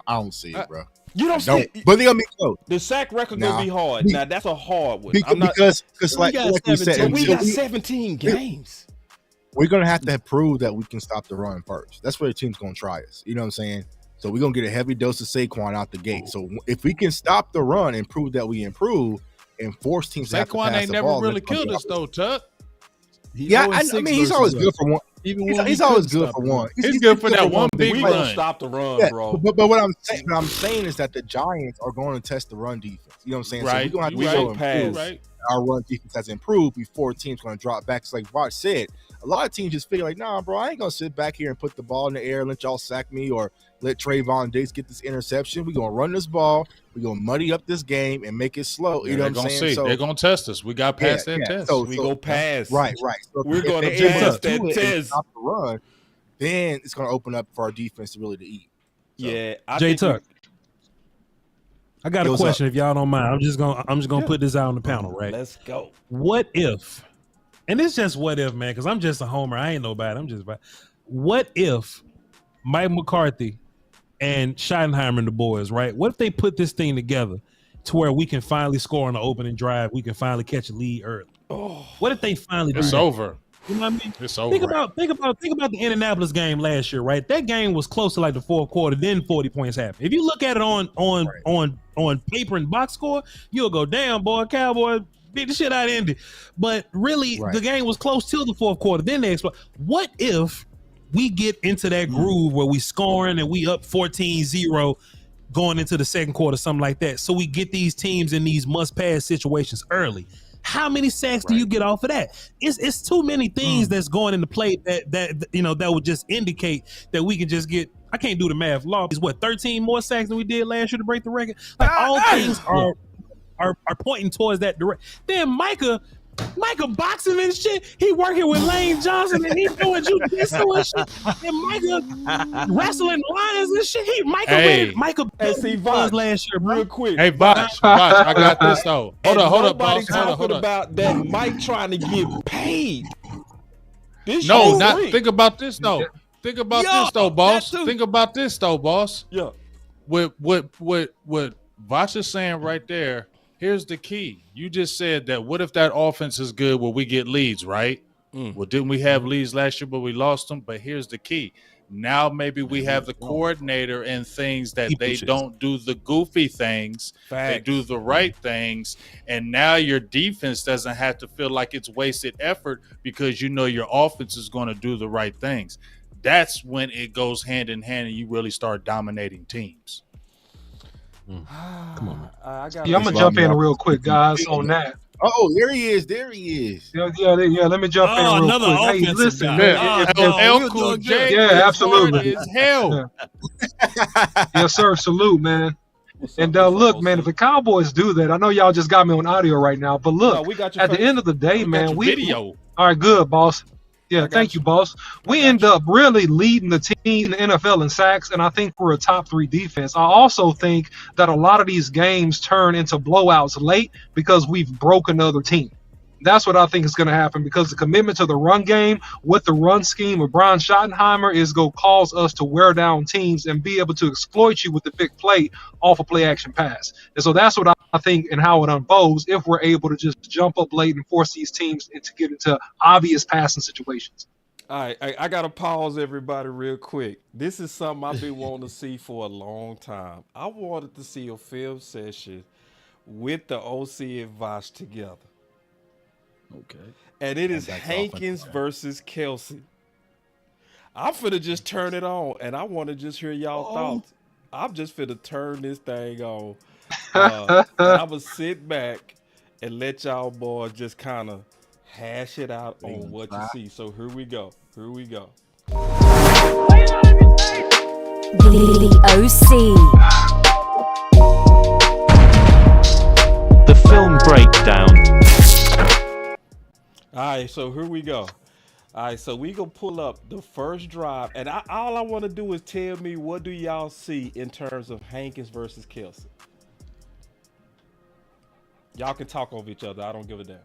don't see it, bro. You don't see it. But they gonna be close. The sack record gonna be hard. Now that's a hard one. Because like we said, we got 17 games. We're gonna have to prove that we can stop the run first. That's where the team's gonna try us. You know what I'm saying? So we're gonna get a heavy dose of Saquon out the gate. So if we can stop the run and prove that we improve and force teams to have to pass ain't the never ball, really killed us though, Tuck. Yeah, I mean he's always good for one. He's always good for one. He's good for that one big run. Don't stop the run, bro. But what I'm saying is that the Giants are going to test the run defense. You know what I'm saying? Right. So we're gonna have to show our run defense has improved before teams going to drop back. It's like Voch said, a lot of teams just figure like, nah, bro, I ain't gonna sit back here and put the ball in the air and let y'all sack me or let Trayvon Diggs get this interception. We're gonna run this ball. We're gonna muddy up this game and make it slow. You know what I'm saying? So they're gonna test us. We got past that test. So we go past. Right. So we're gonna pass that test. Stop the run. Then it's gonna open up for our defense to really eat. So, yeah, Jay Tuck. I got a question, if y'all don't mind. I'm just gonna put this out on the panel, right? Let's go. What if? And it's just what if, man, because I'm just a homer. I ain't nobody. I'm just about. What if Mike McCarthy and Schottenheimer and the boys, right? What if they put this thing together to where we can finally score on the opening drive? We can finally catch a lead early. Oh, what if they finally do It's that? over. You know what I mean? It's over. Think about the Indianapolis game last year, right? That game was close to like the fourth quarter. Then 40 points happened. If you look at it on paper and box score, you'll go, damn, boy, Cowboy beat the shit out of Indy. But really, the game was close till the fourth quarter. Then they explode. What if we get into that groove where we scoring and we up 14-0 going into the second quarter, something like that? So we get these teams in these must-pass situations early. How many sacks do you get off of that? It's too many things that's going into play that would just indicate that we can just get. I can't do the math. Law is what 13 more sacks than we did last year to break the record. Like all things are pointing towards that direction. Then Micah boxing and shit. He working with Lane Johnson and he doing jujitsu and shit. And Micah wrestling lions and shit. Micah see Voch last year, bro. Real quick. Hey, Voch, I got this though. Hold up, boss. Hold up. About that Mike trying to get paid. Think about this though. Think about this though, boss. Think about this though, boss. Yeah. What Voch is saying right there. Here's the key. You just said that what if that offense is good where we get leads, right? Well, didn't we have leads last year, but we lost them? But here's the key. Now maybe we have the coordinator and things that they don't do the goofy things. They do the right things. And now your defense doesn't have to feel like it's wasted effort because you know your offense is going to do the right things. That's when it goes hand in hand and you really start dominating teams. Come on, I'm gonna jump in real quick, guys, on that. Oh, there he is. Yeah. Let me jump in real another quick. Hey, listen, man. Absolutely. Is hell. Yes, sir. Salute, man. Look, man, if the Cowboys do that, I know y'all just got me on audio right now, but look, at the end of the day, man, video. All right, good, boss. Yeah, thank you, boss. We end up really leading the team in the NFL in sacks, and I think we're a top 3 defense. I also think that a lot of these games turn into blowouts late because we've broken another team. That's what I think is going to happen, because the commitment to the run game with the run scheme of Brian Schottenheimer is going to cause us to wear down teams and be able to exploit you with the big play off a play action pass. And so that's what I think and how it unfolds if we're able to just jump up late and force these teams to get into obvious passing situations. All right, I got to pause everybody real quick. This is something I've been wanting to see for a long time. I wanted to see a film session with the OC and Voch together. Okay. And it is Hankins versus Kelsey. I'm finna just turn it on, and I want to just hear y'all thoughts. I'm just finna turn this thing on. And I'm going to sit back and let y'all boys just kind of hash it out on what you see. So here we go. Here we go. The OC. The film breakdown. All right, so here we go. All right, so we gonna pull up the first drive, and all I want to do is tell me, what do y'all see in terms of Hankins versus Kelsey? Y'all can talk over each other. I don't give a damn.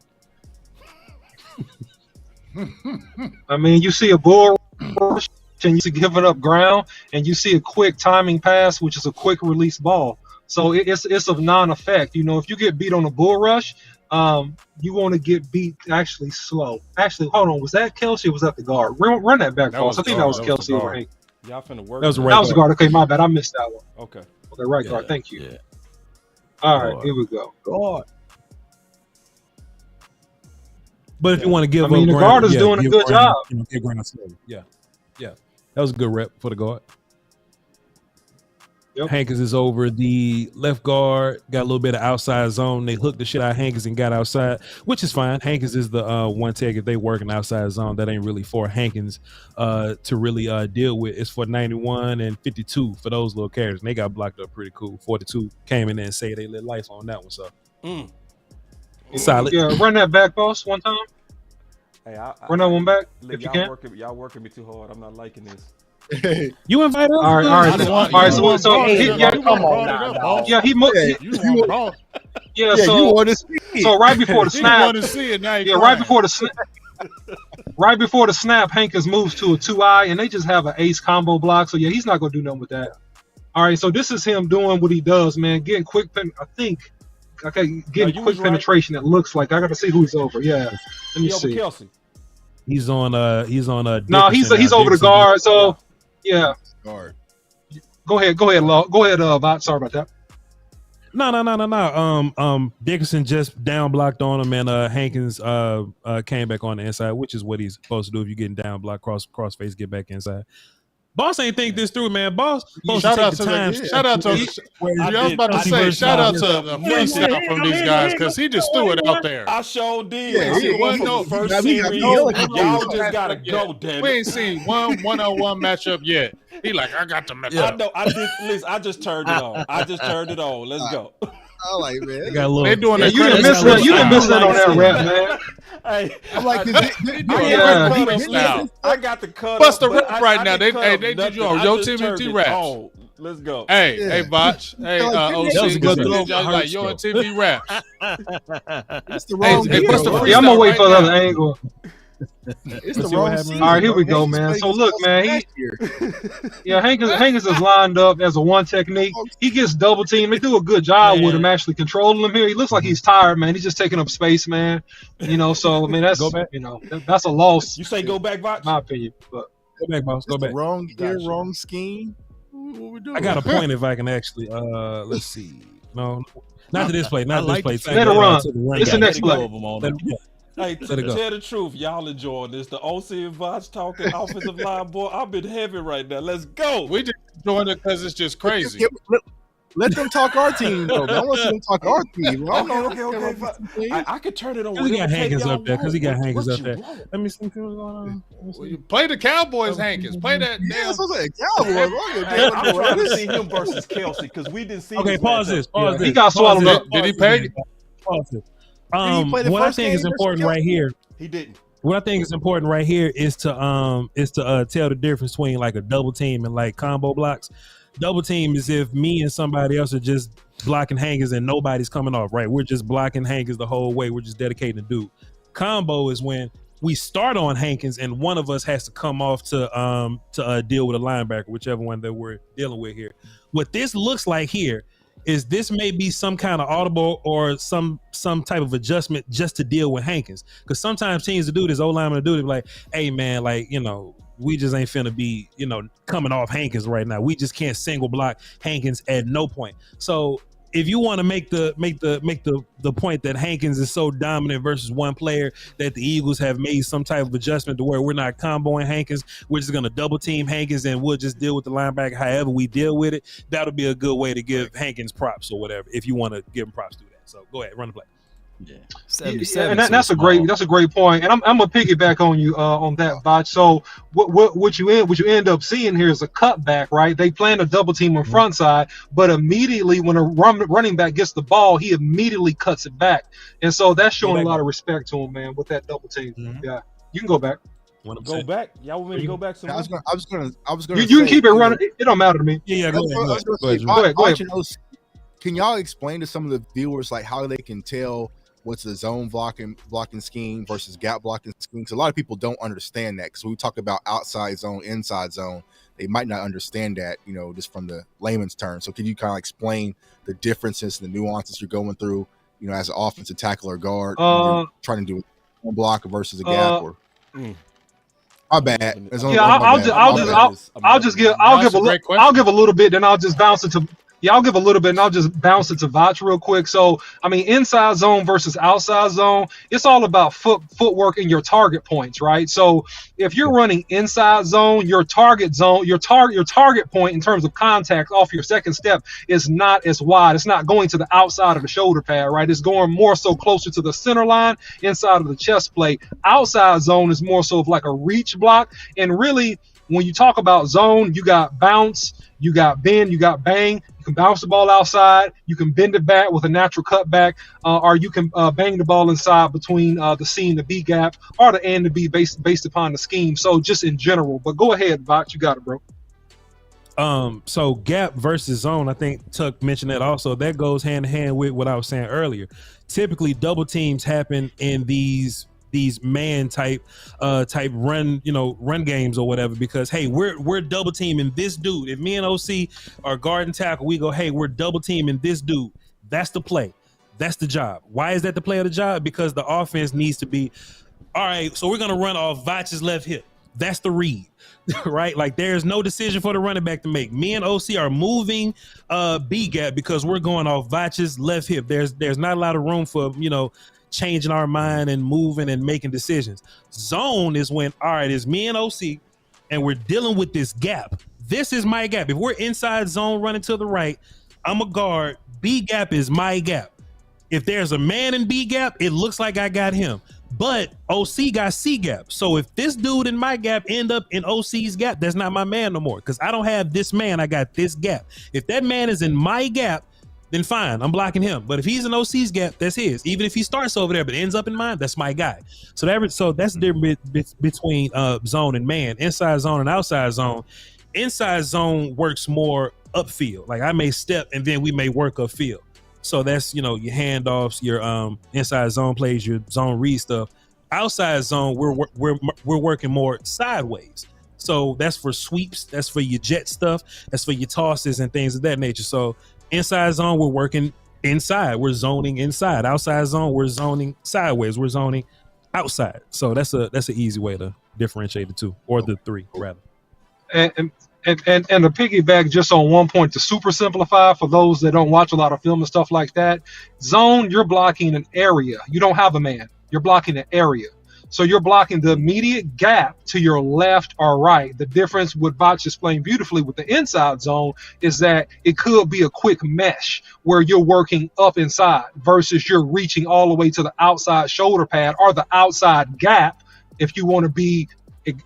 I mean, you see a bull rush and you see giving up ground, and you see a quick timing pass, which is a quick release ball. So it's of non-effect. You know, if you get beat on a bull rush, you want to get beat actually slow. Actually, hold on, was that Kelsey or was that the guard? Run that back, boss. I think that was Kelsey over Hank. Y'all finna work. That was the guard. Okay, my bad. I missed that one. Okay, right guard. Thank you. Yeah. All right, here we go. Guard. But if you want to give, the guard is doing a good job. Yeah, that was a good rep for the guard. Yep. Hankins is over the left guard, got a little bit of outside zone. They hooked the shit out of Hankins and got outside, which is fine. Hankins is the one tech. If they work in outside zone, that ain't really for Hankins to really deal with. It's for 91 and 52 for those little characters. And they got blocked up pretty cool. 42 came in there and say they lit lights on that one. So solid. Yeah, run that back, boss, one time. Hey, run that one back if you can. Y'all working me too hard. I'm not liking this. You invited us. All right. So come on. Yeah, he moved. Yeah, you want to see it. So right before the snap, want to see it now. Right before the snap. Right before the snap, Hankins moves to a 2-eye, and they just have an ace combo block. So yeah, he's not gonna do nothing with that. All right, so this is him doing what he does, man. Getting quick penetration. It looks like I got to see who he's over. Yeah, let me see. Kelsey. He's on. No, he's over the guard. So yeah. Guard. Go ahead, Voch. Sorry about that. No. Dickerson just down blocked on him, and Hankins came back on the inside, which is what he's supposed to do if you're getting down block, cross face, get back inside. Boss ain't think this through, man. Boss supposed to take the time. Shout out to the freestyle from these guys, because he just threw it out there. I sure did. Yeah, first series. Y'all just gotta go, damn. We ain't seen one 1-on-1 matchup yet. He like, I got the matchup. I know. I did. Listen, I just turned it on. Let's go. I like, man. They got a little. They doing that. You didn't miss that on that rap, man. Hey, I'm like, I got the cut. Bust the rap right now. They did you on Yo Timothy raps. Let's go. Hey, Voch. Hey, OC. That was a good throw. Like Yo and Timothy raps. That's the wrong. Yeah, I'm gonna wait for the other angle. It's the wrong season. All right, here we go, man. So look, man, Hankins is lined up as a one technique. He gets double teamed. They do a good job with him actually controlling him here. He looks like he's tired, man. He's just taking up space, man. You know, so I mean that's that's a loss. You say go back, Voch? My opinion, but go back, boss. Go back. Wrong gear, wrong scheme. What we doing? I got a point if I can actually. Let's see. No, not to this play. Not this play. Let it run. It's the next play. Hey, tell the truth, y'all enjoying this. The OC and Voch talking offensive line, boy. I've been heavy right now. Let's go. We just enjoying it because it's just crazy. Let them talk our team, though. I want them to talk our team. Okay. I could turn it on. Because he got Hankins up there. Let me see what's going on. Play the Cowboys, Hankins. Play that. Yeah, so like Cowboys. I'm trying to see him versus Kelsey because we didn't see. Okay, pause this. He got swallowed up. Did he pay? Pause this. What I think is important right here. He didn't. What I think is important right here is to tell the difference between like a double team and like combo blocks. Double team is if me and somebody else are just blocking Hankins and nobody's coming off, right? We're just blocking Hankins the whole way. We're just dedicating the dude. Combo is when we start on Hankins and one of us has to come off to deal with a linebacker, whichever one that we're dealing with here. What this looks like here is this may be some kind of audible or some type of adjustment just to deal with Hankins. Because sometimes teams will do this, O-linemen will do it, like, hey man, like, you know, we just ain't finna be, you know, coming off Hankins right now. We just can't single block Hankins at no point. So if you want to make the point that Hankins is so dominant versus one player that the Eagles have made some type of adjustment to where we're not comboing Hankins, we're just going to double team Hankins and we'll just deal with the linebacker however we deal with it, that'll be a good way to give Hankins props or whatever, if you want to give him props, do that. So go ahead, run the play. Yeah, and that's a great point, and I'm gonna piggyback on you on that, Voch. So what you end up seeing here is a cutback, right? They plan a double team on front side, but immediately when a running back gets the ball, he immediately cuts it back, and so that's showing a lot of respect to him, man, with that double team. Yeah, you can go back. Go back. Y'all want me to go back some? I was gonna. You can keep it running. It don't matter to me. Yeah, go ahead. Go ahead. Can y'all explain to some of the viewers like how they can tell what's the zone blocking scheme versus gap blocking scheme? Because a lot of people don't understand that. Because when we talk about outside zone, inside zone, they might not understand that, you know, just from the layman's term. So can you kind of explain the differences and the nuances you're going through, you know, as an offensive tackle or guard, trying to do one block versus a gap? Or my bad. I'll give a little bit, then I'll just bounce it to. Yeah, I'll give a little bit and I'll just bounce it to Voch real quick. So, I mean, inside zone versus outside zone, it's all about footwork and your target points, right? So if you're running inside zone, your target point in terms of contact off your second step is not as wide. It's not going to the outside of the shoulder pad, right? It's going more so closer to the center line, inside of the chest plate. Outside zone is more so of like a reach block. And really, when you talk about zone, you got bounce, you got bend, you got bang. You can bounce the ball outside. You can bend it back with a natural cutback, or you can bang the ball inside between the C and the B gap, or the A and the B based upon the scheme. So just in general. But go ahead, Voch. You got it, bro. So gap versus zone, I think Tuck mentioned that also. That goes hand in hand with what I was saying earlier. Typically, double teams happen in these man type run games or whatever, because hey, we're double teaming this dude. If me and OC are guard and tackle, we go, hey, we're double teaming this dude. That's the play. That's the job. Why is that the play of the job? Because the offense needs to be, all right, so we're gonna run off Voch's left hip. That's the read. Right? Like there's no decision for the running back to make. Me and OC are moving B gap because we're going off Voch's left hip. There's not a lot of room for, you know, changing our mind and moving and making decisions. Zone is when, all right, it's me and OC and we're dealing with this gap. This is my gap. If we're inside zone running to the right, I'm a guard. B gap is my gap. If there's a man in B gap, it looks like I got him. But OC got C gap. So if this dude in my gap end up in OC's gap, that's not my man no more, because I don't have this man. I got this gap. If that man is in my gap, then fine, I'm blocking him. But if he's in OC's gap, that's his. Even if he starts over there but ends up in mine, that's my guy. So that's the difference between zone and man, inside zone and outside zone. Inside zone works more upfield. Like I may step and then we may work upfield. So that's, you know, your handoffs, your inside zone plays, your zone read stuff. Outside zone, we're working more sideways. So that's for sweeps, that's for your jet stuff, that's for your tosses and things of that nature. So inside zone, we're working inside. We're zoning inside. Outside zone, we're zoning sideways. We're zoning outside. So that's an easy way to differentiate the two, or the three rather. And to piggyback just on one point, to super simplify for those that don't watch a lot of film and stuff like that, zone, you're blocking an area. You don't have a man. You're blocking an area. So you're blocking the immediate gap to your left or right. The difference, what Voch explained beautifully with the inside zone, is that it could be a quick mesh where you're working up inside versus you're reaching all the way to the outside shoulder pad or the outside gap if you want to be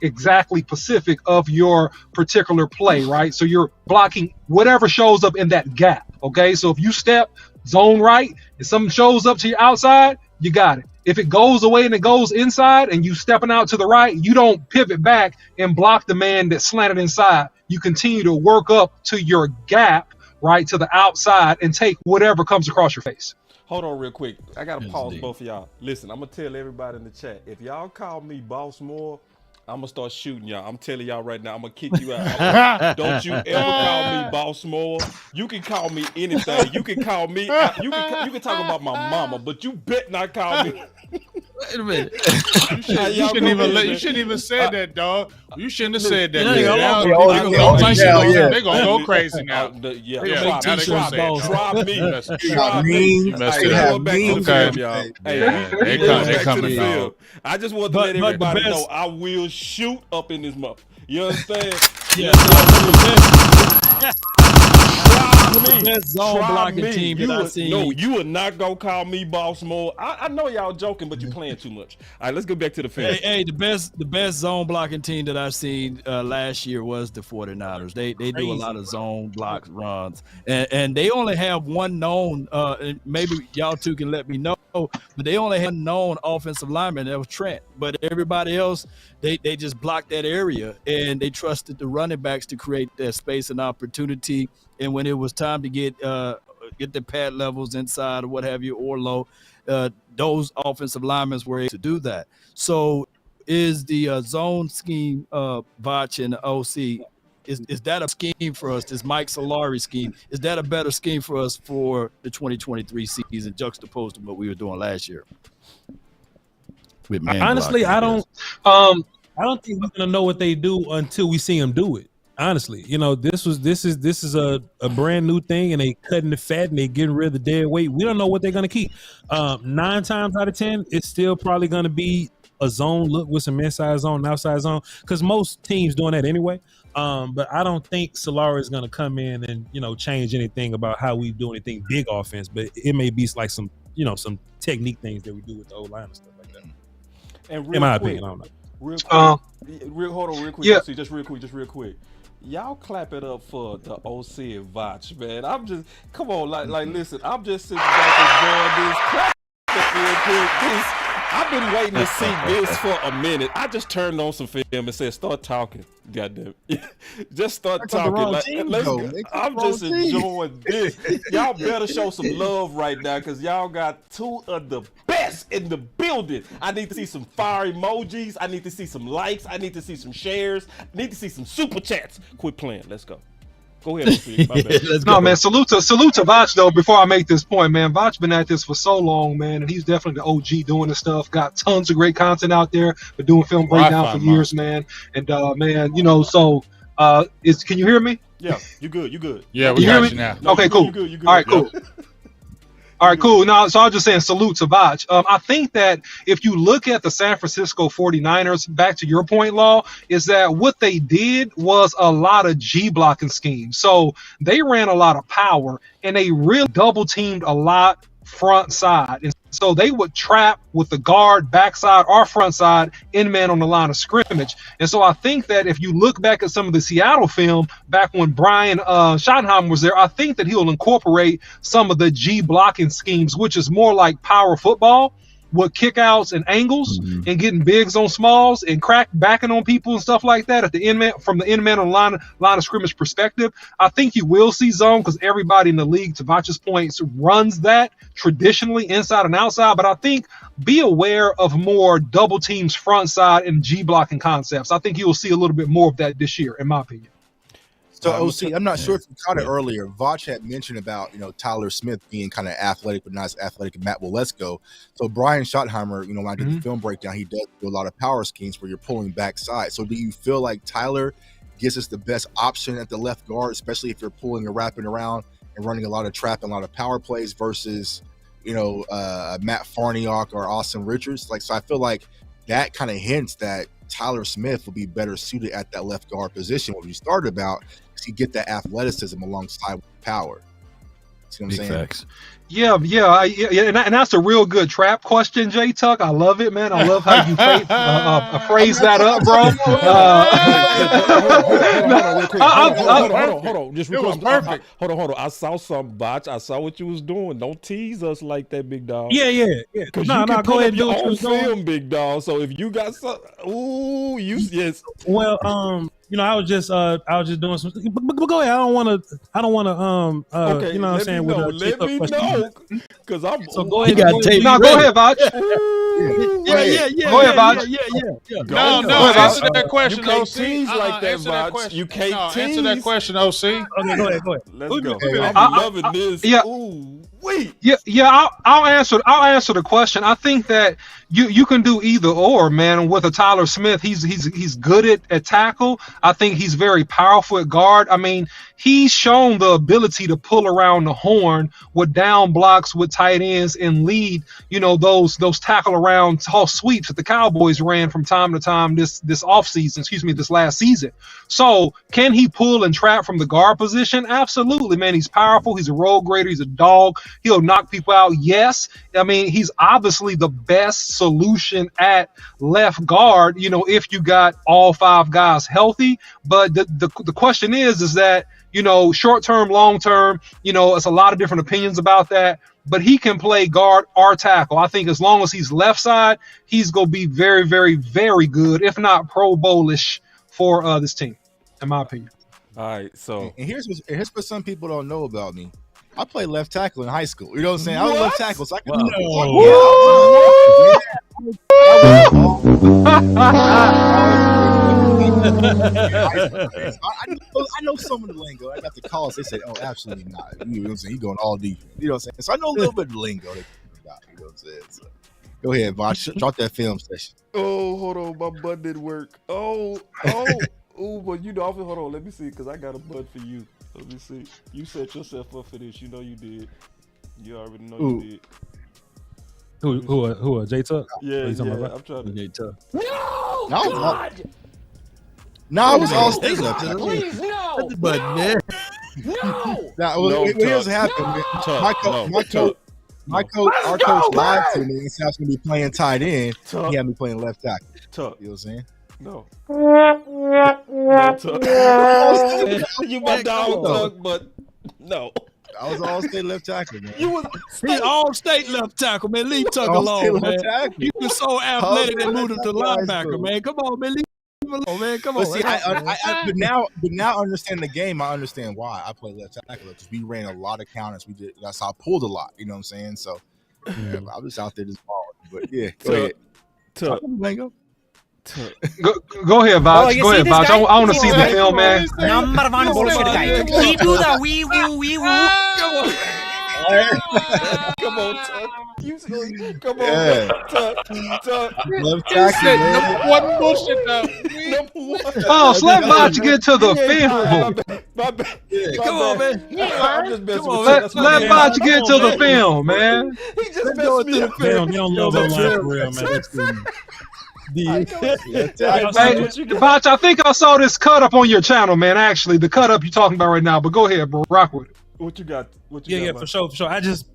exactly specific of your particular play, right? So you're blocking whatever shows up in that gap, okay? So if you step zone right and something shows up to your outside, you got it. If it goes away and it goes inside and you stepping out to the right, you don't pivot back and block the man that slanted inside. You continue to work up to your gap, right, to the outside and take whatever comes across your face. Hold on real quick. I got to pause both of y'all. Listen, I'm going to tell everybody in the chat. If y'all call me Boss Moore, I'm going to start shooting y'all. I'm telling y'all right now, I'm going to kick you out. Don't you ever call me Boss Moore. You can call me anything. You can call me, you can talk about my mama, but you bet not call me. Wait a minute. You shouldn't even said that, dog. You shouldn't have said that. They're gonna go crazy now. Try me. You messed They're coming, dog. I just want to let everybody know I will shoot up in this month. You understand? Yeah. The best zone blocking team that I've seen. No, you are not gonna call me Boss Moore. I know y'all joking, but you're playing too much. All right, let's go back to the film. Hey, the best zone blocking team that I've seen last year was the 49ers. They do a lot of zone block runs, and they only have one known. And maybe y'all two can let me know, but they only had one known offensive lineman. That was Trent. But everybody else, they just blocked that area, and they trusted the running backs to create that space and opportunity. And when it was time to get the pad levels inside or what have you, or low, those offensive linemen were able to do that. So is the zone scheme, Voch and the OC, is that a scheme for us, this Mike Solari scheme? Is that a better scheme for us for the 2023 season juxtaposed to what we were doing last year? Honestly, I don't think we're gonna know what they do until we see them do it. Honestly, this is a brand new thing, and they cutting the fat and they getting rid of the dead weight. We don't know what they're gonna keep. 9 times out of 10, it's still probably gonna be a zone look with some inside zone, outside zone, because most teams doing that anyway. But I don't think Solari is gonna come in and change anything about how we do anything big offense. But it may be like some technique things that we do with the O-line and stuff like that. And in my opinion, I don't know. Hold on, real quick. Yeah. See, just real quick. Y'all clap it up for the OC and Voch, man. I'm just, come on, like, listen. I'm just sitting back enjoying this. Clap it real quick. I've been waiting to see this for a minute. I just turned on some film and said, "Start talking." Goddamn, just start talking. Let's go. I'm just enjoying this. Y'all better show some love right now, because y'all got 2 of the best in the building. I need to see some fire emojis. I need to see some likes. I need to see some shares. I need to see some super chats. Quit playing. Let's go. Go ahead. My bad. No, man, salute to Voch, though, before I make this point, man. Voch been at this for so long, man, and he's definitely the OG doing this stuff. Got tons of great content out there. Been doing film breakdown for years, man. And, man, so can you hear me? Yeah, you good. Yeah, we got you now. No, okay, cool. You good. All right, cool. All right, cool. Now, so I was just saying salute to Voch. I think that if you look at the San Francisco 49ers, back to your point, Law, is that what they did was a lot of G blocking schemes. So they ran a lot of power, and they really double teamed a lot front side. And so they would trap with the guard backside or front side in man on the line of scrimmage. And so I think that if you look back at some of the Seattle film back when Brian Schottenheimer was there, I think that he'll incorporate some of the G blocking schemes, which is more like power football with kickouts and angles and getting bigs on smalls and backing on people and stuff like that at the end man, from the end man on line of scrimmage perspective. I think you will see zone because everybody in the league, to Voch's points, runs that traditionally inside and outside. But I think be aware of more double teams front side and G blocking concepts. I think you will see a little bit more of that this year, in my opinion. So OC, I'm not sure if you caught it earlier. Voch had mentioned about Tyler Smith being kind of athletic but not as athletic as Matt Waletzko. So Brian Schottenheimer, when I did the film breakdown, he does do a lot of power schemes where you're pulling backside. So do you feel like Tyler gives us the best option at the left guard, especially if you're pulling and wrapping around and running a lot of trap and a lot of power plays versus Matt Farniok or Austin Richards? So I feel like that kind of hints that Tyler Smith will be better suited at that left guard position, what we started about, because you get that athleticism alongside with power. See what I'm saying? Facts. Yeah, and that's a real good trap question, J Tuck. I love it, man. I love how you phrase that up, bro. Hold on. Just real quick. Perfect. Hold on. I saw some Voch. I saw what you was doing. Don't tease us like that, big dog. Yeah. Because you can go ahead and do your own film, big dog. So if you got some, yes. Well, I was just doing some. But go ahead. I don't want to. Okay, you know what I'm saying? Let me know, because I'm. So go He ahead. got tape. No, go ahead, Voch. Yeah. Go ahead, Voch. No, answer that question, You can't OC. tease like that, Answer that Voch. question. You can't No, tease. answer that question, OC. Okay, go ahead. Let's go. Okay. I'm loving this. Yeah. Ooh, wait. Yeah. I'll answer the question. I think that you can do either or, man. With a Tyler Smith, he's good at tackle. I think he's very powerful at guard. I mean, he's shown the ability to pull around the horn with down blocks with tight ends and lead, those tackle around toss sweeps that the Cowboys ran from time to time this offseason, this last season. So can he pull and trap from the guard position? Absolutely, man. He's powerful. He's a road grader. He's a dog. He'll knock people out. Yes. I mean, he's obviously the best solution at left guard, if you got all 5 guys healthy. But the question is that, short term, long term, it's a lot of different opinions about that. But he can play guard or tackle. I think as long as he's left side, he's going to be very, very, very good, if not Pro Bowl-ish for this team, in my opinion. All right, so. And here's what some people don't know about me. I played left tackle in high school. You know what I'm saying? I was left tackle, so I could. I know some of the lingo. I got the calls. They said, "Oh, absolutely not." You know what I'm saying? He's going all defense. You know what I'm saying? So I know a little bit of the lingo. You know what I'm saying? So, go ahead, Voch. Drop that film session. Oh, hold on. My button didn't work. Oh, but hold on. Let me see, because I got a button for you. Let me see. You set yourself up for this. You know you did. You already know you did. Who? J Tuck? Yeah. I'm trying to. J Tuck. No! I was all state left. Please, no! But man. No! Now, here's what happened. Our coach lied to me and said I was going to be playing tight end. He had me playing left tackle. You know what I'm saying? No. You my dog, Tuck, but no. I was all state left tackle, man. He all state left tackle, man. Leave Tuck alone, man. You were so athletic and moved him to linebacker, man. Come on, man. Leave him alone, man. Come on. See, but now understand the game. I understand why I play left tackle because we ran a lot of counters. That's how I pulled a lot. You know what I'm saying? So I was out there just balling. But yeah, go ahead. Go ahead, Voch. Go ahead, Voch. I want to see the film, man. Number one bullshit guy. We do the wee woo. Come on, Tuck. Come on, Yeah. Tuck. Left tackle, man. Number one bullshit now. Number one. Oh, so let Voch get to the film. My bad. Come on, man. I'm just messing with you. Let Voch get to the film, man. He just messed me up. They don't love that line for real, man. That's good. Hey, Voch, I think I saw this cut up on your channel, man. Actually, the cut up you're talking about right now. But go ahead, bro. Rock with it. What you got? What you got, for sure. I just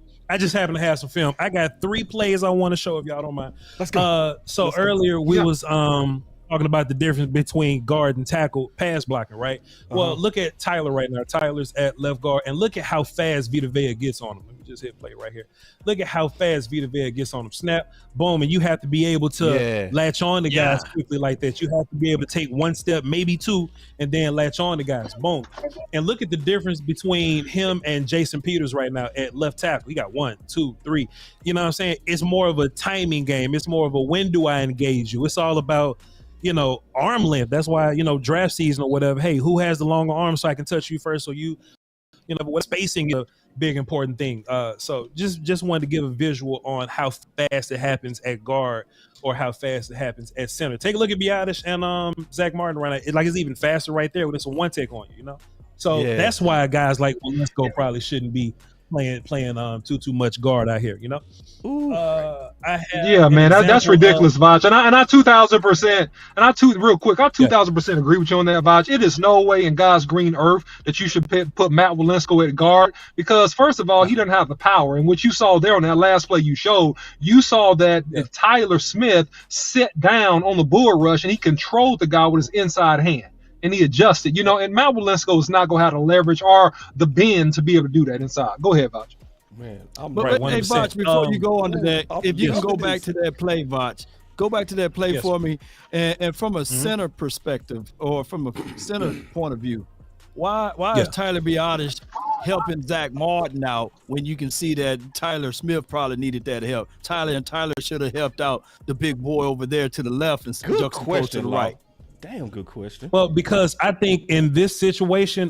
happen to have some film. I got 3 plays I want to show if y'all don't mind. Let's go. Earlier we was talking about the difference between guard and tackle pass blocking, right? Well, look at Tyler right now. Tyler's at left guard, and look at how fast Vita Vea gets on him. Let me just hit play right here. Look at how fast Vita Vea gets on him. Snap, boom, and you have to be able to latch on to guys quickly like that. You have to be able to take 1 step, maybe 2, and then latch on to guys. Boom. And look at the difference between him and Jason Peters right now at left tackle. He got 1, 2, 3. You know what I'm saying? It's more of a timing game. It's more of a when do I engage you? It's all about arm length. That's why, draft season or whatever. Hey, who has the longer arm so I can touch you first? So what spacing is a big important thing. So just wanted to give a visual on how fast it happens at guard or how fast it happens at center. Take a look at Biotish and Zach Martin right now. It's even faster right there when it's a one take on you, So that's why guys like Lesko probably shouldn't be playing too much guard out here, Man, that's ridiculous, Voch. And I 2,000%, real quick, I 2,000% agree with you on that, Voch. It is no way in God's green earth that you should put Matt Walensko at guard because, first of all, he doesn't have the power. And what you saw there on that last play you showed, you saw that if Tyler Smith sat down on the bull rush and he controlled the guy with his inside hand. And he adjusted, and Matt Walensko is not going to have the leverage or the bend to be able to do that inside. Go ahead, Voch. Man, But hey, Voch, before you go on to that, if you can go back to that play, Voch, Go back to that play Yes, for sir. me, and from a center perspective or from a center point of view, why Yeah. is Tyler Biotis helping Zach Martin out when you can see that Tyler Smith probably needed that help? Tyler should have helped out the big boy over there to the left and Good juxtaposed to question, the Law. right. Damn good question. Well, because I think in this situation,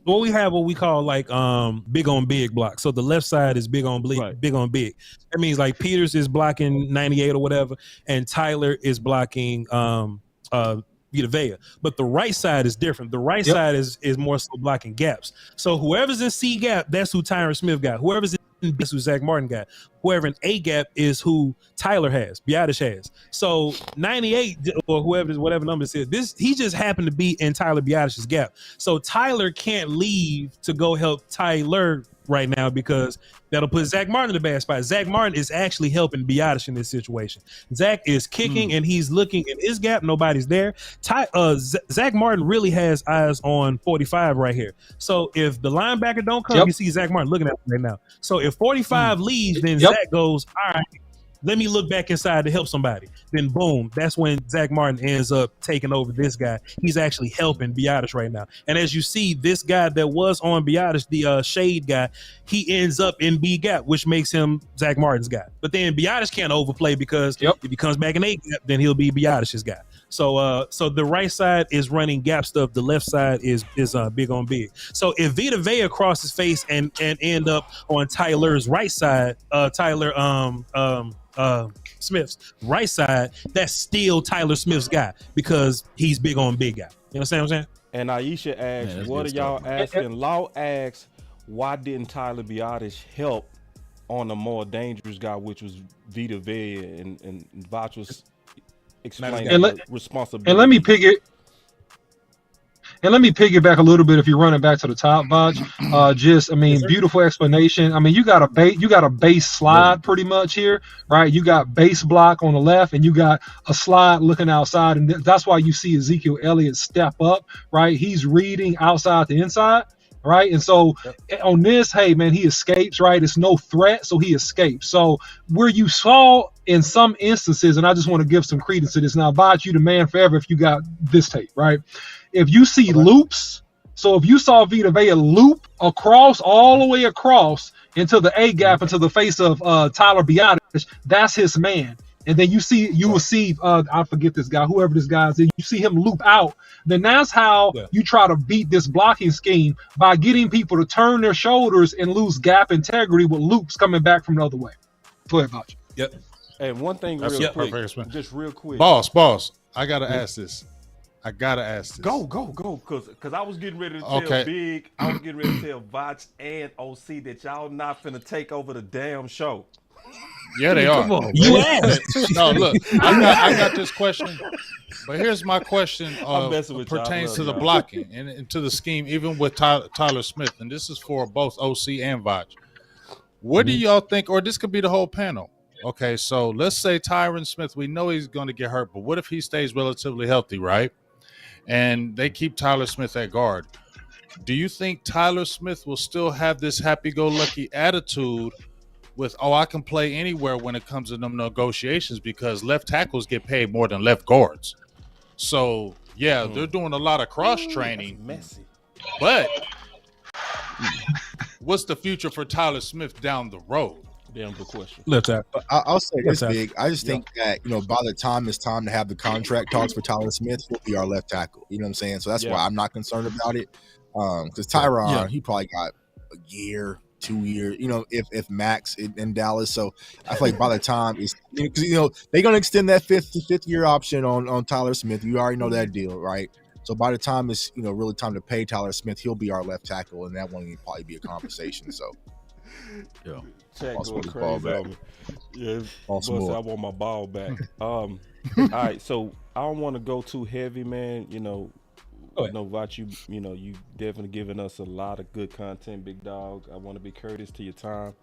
we have what we call like big on big block. So the left side is big on big on big. That means like Peters is blocking 98 or whatever, and Tyler is blocking Vita Vea. But the right side is different. The right side is more so blocking gaps. So whoever's in C gap, that's who Tyron Smith got. Whoever's in B, that's who Zach Martin got. Whoever in A gap is who Tyler has, Biotis has. So 98 or whatever number it is, he just happened to be in Tyler Biotis' gap. So Tyler can't leave to go help Tyler right now because that'll put Zach Martin in a bad spot. Zach Martin is actually helping Biotis in this situation. Zach is kicking and he's looking in his gap. Nobody's there. Zach Martin really has eyes on 45 right here. So if the linebacker don't come, you see Zach Martin looking at him right now. So if 45 leaves, then Zach goes, all right, let me look back inside to help somebody. Then boom, that's when Zach Martin ends up taking over this guy. He's actually helping Biotis right now. And as you see, this guy that was on Biotis, the shade guy, he ends up in B gap, which makes him Zach Martin's guy. But then Biotis can't overplay because if he comes back in A gap, then he'll be Biotis' guy. So the right side is running gap stuff. The left side is big on big. So if Vita Vea crosses face and end up on Tyler's right side, Smith's right side, that's still Tyler Smith's guy because he's big on big guy. You understand what I'm saying? And Aisha asks, what are y'all asking? Law asks, why didn't Tyler Biotis help on a more dangerous guy, which was Vita Vea, and Voch was explaining the responsibility. And let me piggyback a little bit if you're running back to the top, Voch. Beautiful explanation. I mean, you got a base slide pretty much here, right? You got base block on the left, and you got a slide looking outside, and that's why you see Ezekiel Elliott step up, right? He's reading outside to inside, right? And so on this, hey man, he escapes, right? It's no threat, so he escapes. So where you saw in some instances, and I just want to give some credence to this now, Voch, you the man forever if you got this tape, right? If you see loops, so if you saw Vita Vea loop across, all the way across into the A gap, into the face of Tyler Biotis, that's his man. And then you will see, I forget this guy, whoever this guy is, you see him loop out. Then that's how you try to beat this blocking scheme, by getting people to turn their shoulders and lose gap integrity with loops coming back from the other way. Go ahead, Voch. Yep. And one thing real quick, just real quick. Boss, I got to ask this. Go. Because I was getting ready to tell Big, I was getting ready to tell Voch and OC that y'all not finna take over the damn show. Yeah, they are. Come on, you asked. No, look, I got this question, but here's my question. Pertains to the blocking and to the scheme, even with Tyler Smith, and this is for both OC and Voch. What do y'all think, or this could be the whole panel? Okay, so let's say Tyron Smith, we know he's going to get hurt, but what if he stays relatively healthy, right? And they keep Tyler Smith at guard. Do you think Tyler Smith will still have this happy-go-lucky attitude with, I can play anywhere when it comes to them negotiations, because left tackles get paid more than left guards? So, they're doing a lot of cross-training. Messy. But what's the future for Tyler Smith down the road? Damn good question. Left tackle. I'll say this, Big. I just think that, by the time it's time to have the contract talks for Tyler Smith, he'll be our left tackle. You know what I'm saying? So that's why I'm not concerned about it. Because Tyron, he probably got a year, 2 years, if max in Dallas. So I feel like by the time it's, because they're gonna extend that fifth year option on Tyler Smith. You already know that deal, right? So by the time it's really time to pay Tyler Smith, he'll be our left tackle, and that won't probably be a conversation. So Chat going crazy on me. Yeah, boss, I want my ball back. All right, so I don't want to go too heavy, man. Voch, you definitely giving us a lot of good content, big dog. I want to be courteous to your time.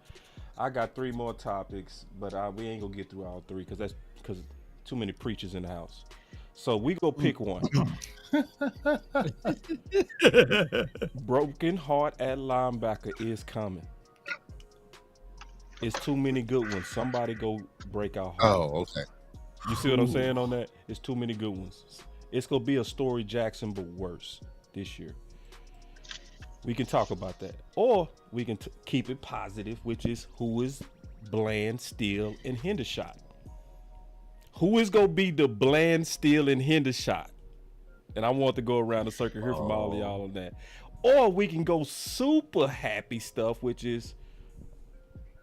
I got 3 more topics, but we ain't gonna get through all 3 because too many preachers in the house. So we go pick one. Broken heart at linebacker is coming. It's too many good ones. Somebody go break our heart. Oh, okay. You see what I'm saying on that? It's too many good ones. It's gonna be a Story Jackson, but worse this year. We can talk about that, or we can keep it positive, which is who is Bland, Steele, and Hendershot. Who is gonna be the Bland, Steele, and Hendershot? And I want to go around the circle here from all of y'all on that. Or we can go super happy stuff, which is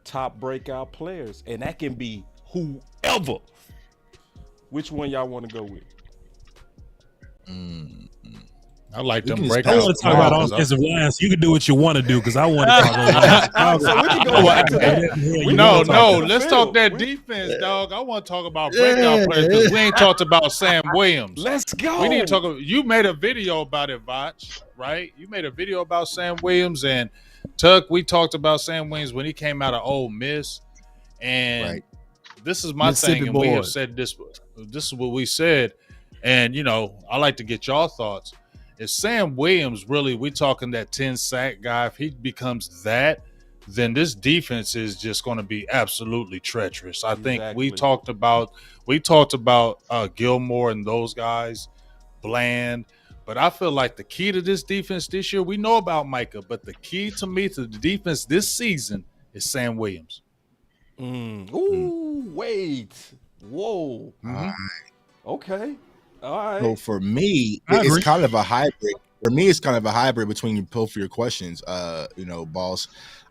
top breakout players, and that can be whoever. Which one y'all want to go with? I like them I breakouts. want to talk about offensive line, so you can do what you want to do because I want to talk about So we can go back to that. No, let's talk that defense, dog. I want to talk about breakout players because we ain't talked about Sam Williams. Let's go. We need to talk. You made a video about it, Voch, right? You made a video about Sam Williams, and Tuck, we talked about Sam Williams when he came out of Ole Miss, and this is my thing, and we have said this. This is what we said, and I like to get y'all thoughts. If Sam Williams really, we talking that 10 sack guy, if he becomes that, then this defense is just going to be absolutely treacherous. I think we talked about Gilmore and those guys, Bland, but I feel like the key to this defense this year, we know about Micah, but the key to me to the defense this season is Sam Williams. Ooh, wait. Whoa. Okay. All right. So for me, it's kind of a hybrid. For me, it's kind of a hybrid between both of your questions. Boss,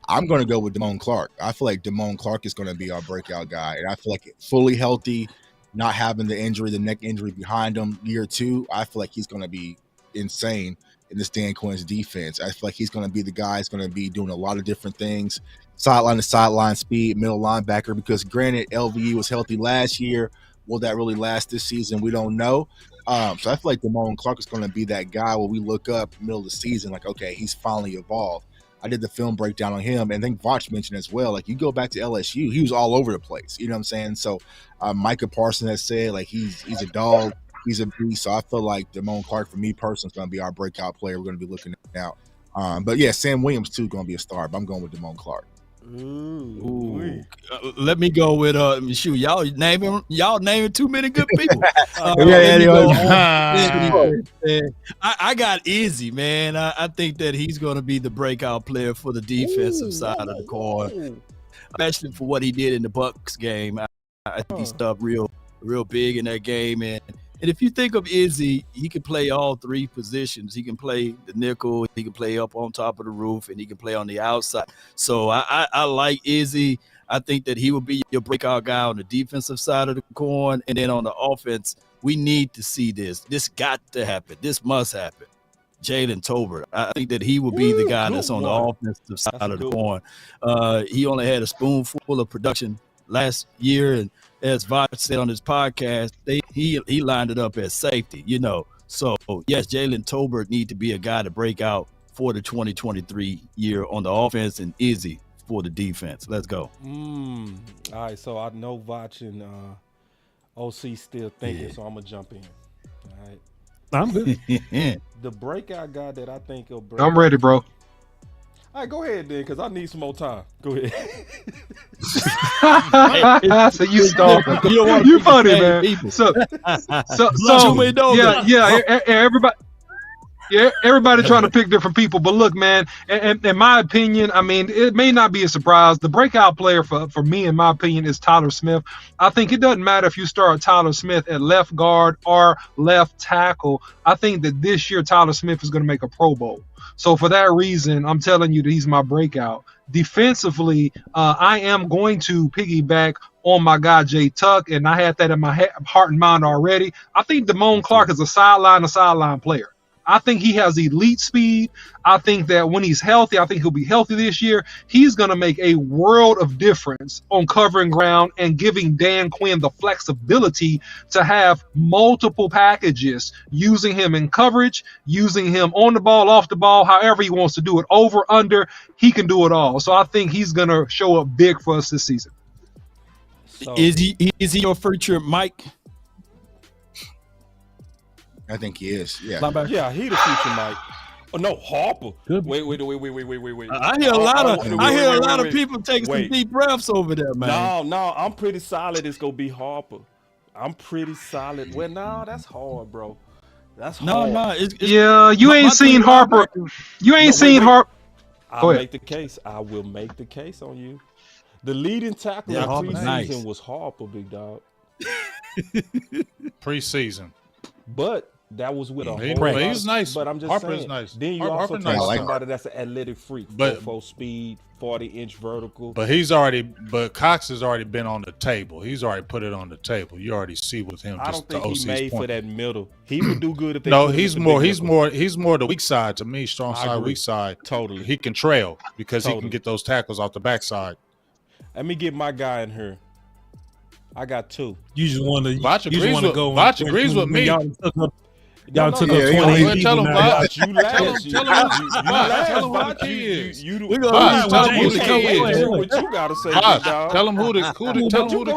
I'm going to go with Damone Clark. I feel like Damone Clark is going to be our breakout guy, and I feel like fully healthy, not having the neck injury behind him, year 2. I feel like he's going to be insane in this Dan Quinn's defense. I feel like he's going to be the guy who's going to be doing a lot of different things, sideline to sideline speed, middle linebacker. Because granted, LVE was healthy last year. Will that really last this season? We don't know. So I feel like Damone Clark is going to be that guy where we look up middle of the season, like, okay, he's finally evolved. I did the film breakdown on him, and I think Voch mentioned as well, like, you go back to LSU, he was all over the place. You know what I'm saying? So Micah Parsons has said, like, he's a dog, he's a beast. So I feel like Damone Clark, for me personally, is going to be our breakout player we're going to be looking at now. But yeah, Sam Williams too going to be a star, but I'm going with Damone Clark. Let me go with shoot. Y'all naming too many good people. I got Izzy, man. I think that he's going to be the breakout player for the defensive side of the coin, especially for what he did in the Bucs game. I think he stubbed real big in that game, and if you think of Izzy, he can play all 3 positions. He can play the nickel, he can play up on top of the roof, and he can play on the outside. So I like Izzy. I think that he will be your breakout guy on the defensive side of the coin. And then on the offense, we need to see this. This got to happen. This must happen. Jalen Tolbert. I think that he will be the guy that's on the offensive side of the coin. He only had a spoonful of production last year, and as Voch said on his podcast, he lined it up as safety, So, yes, Jalen Tolbert need to be a guy to break out for the 2023 year on the offense, and Izzy for the defense. Let's go. All right, so I know Voch and OC still thinking, so I'm going to jump in. All right. I'm good. The breakout guy that I think will break I'm ready, bro. All right, go ahead then, because I need some more time. Go ahead. So you stalking. You funny, man. So everybody trying to pick different people. But look, man, and in my opinion, I mean, it may not be a surprise. The breakout player for me, in my opinion, is Tyler Smith. I think it doesn't matter if you start Tyler Smith at left guard or left tackle. I think that this year Tyler Smith is going to make a Pro Bowl. So for that reason, I'm telling you that he's my breakout. Defensively, I am going to piggyback on my guy Jay Tuck, and I had that in my heart and mind already. I think Damone Clark is a sideline player. I think he has elite speed. I think that when he's healthy, I think he'll be healthy this year. He's going to make a world of difference on covering ground and giving Dan Quinn the flexibility to have multiple packages, using him in coverage, using him on the ball, off the ball, however he wants to do it, over, under. He can do it all. So I think he's going to show up big for us this season. So, is he your future Mike? I think he is. Yeah. Yeah, he the future Mike. Oh no, Harper. Wait. I hear a lot of people taking some deep breaths over there, man. No, I'm pretty solid. It's gonna be Harper. I'm pretty solid. Well, no, that's hard, bro. That's No, hard. You ain't seen Harper. You ain't seen Harper. I'll make the case. I will make the case on you. The leading tackle in preseason was Harper, big dog. Preseason. But that was with a whole he's nice. But I'm just Harper's saying. nice. Then you also take somebody that's an athletic freak. But full speed, 40-inch vertical. But Cox has already been on the table. He's already put it on the table. You already see with him. I don't think OC's he made point. for that middle. He would do good if they No, he's more the weak side to me. Strong side, weak side. Totally. He can trail because he can get those tackles off the backside. Let me get my guy in here. I got two. You just want to. Voch agrees with me. Y'all took up 20. Tell him, Voch. You last. Tell him who the key is. Tell him who the key is. What you gotta say, dog? Tell him who the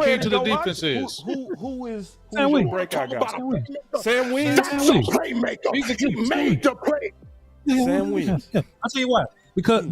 key to the defense is. Who's your breakout guy? Sam Williams. He's the key. Made the play. Sam Williams. I'll tell you why. Because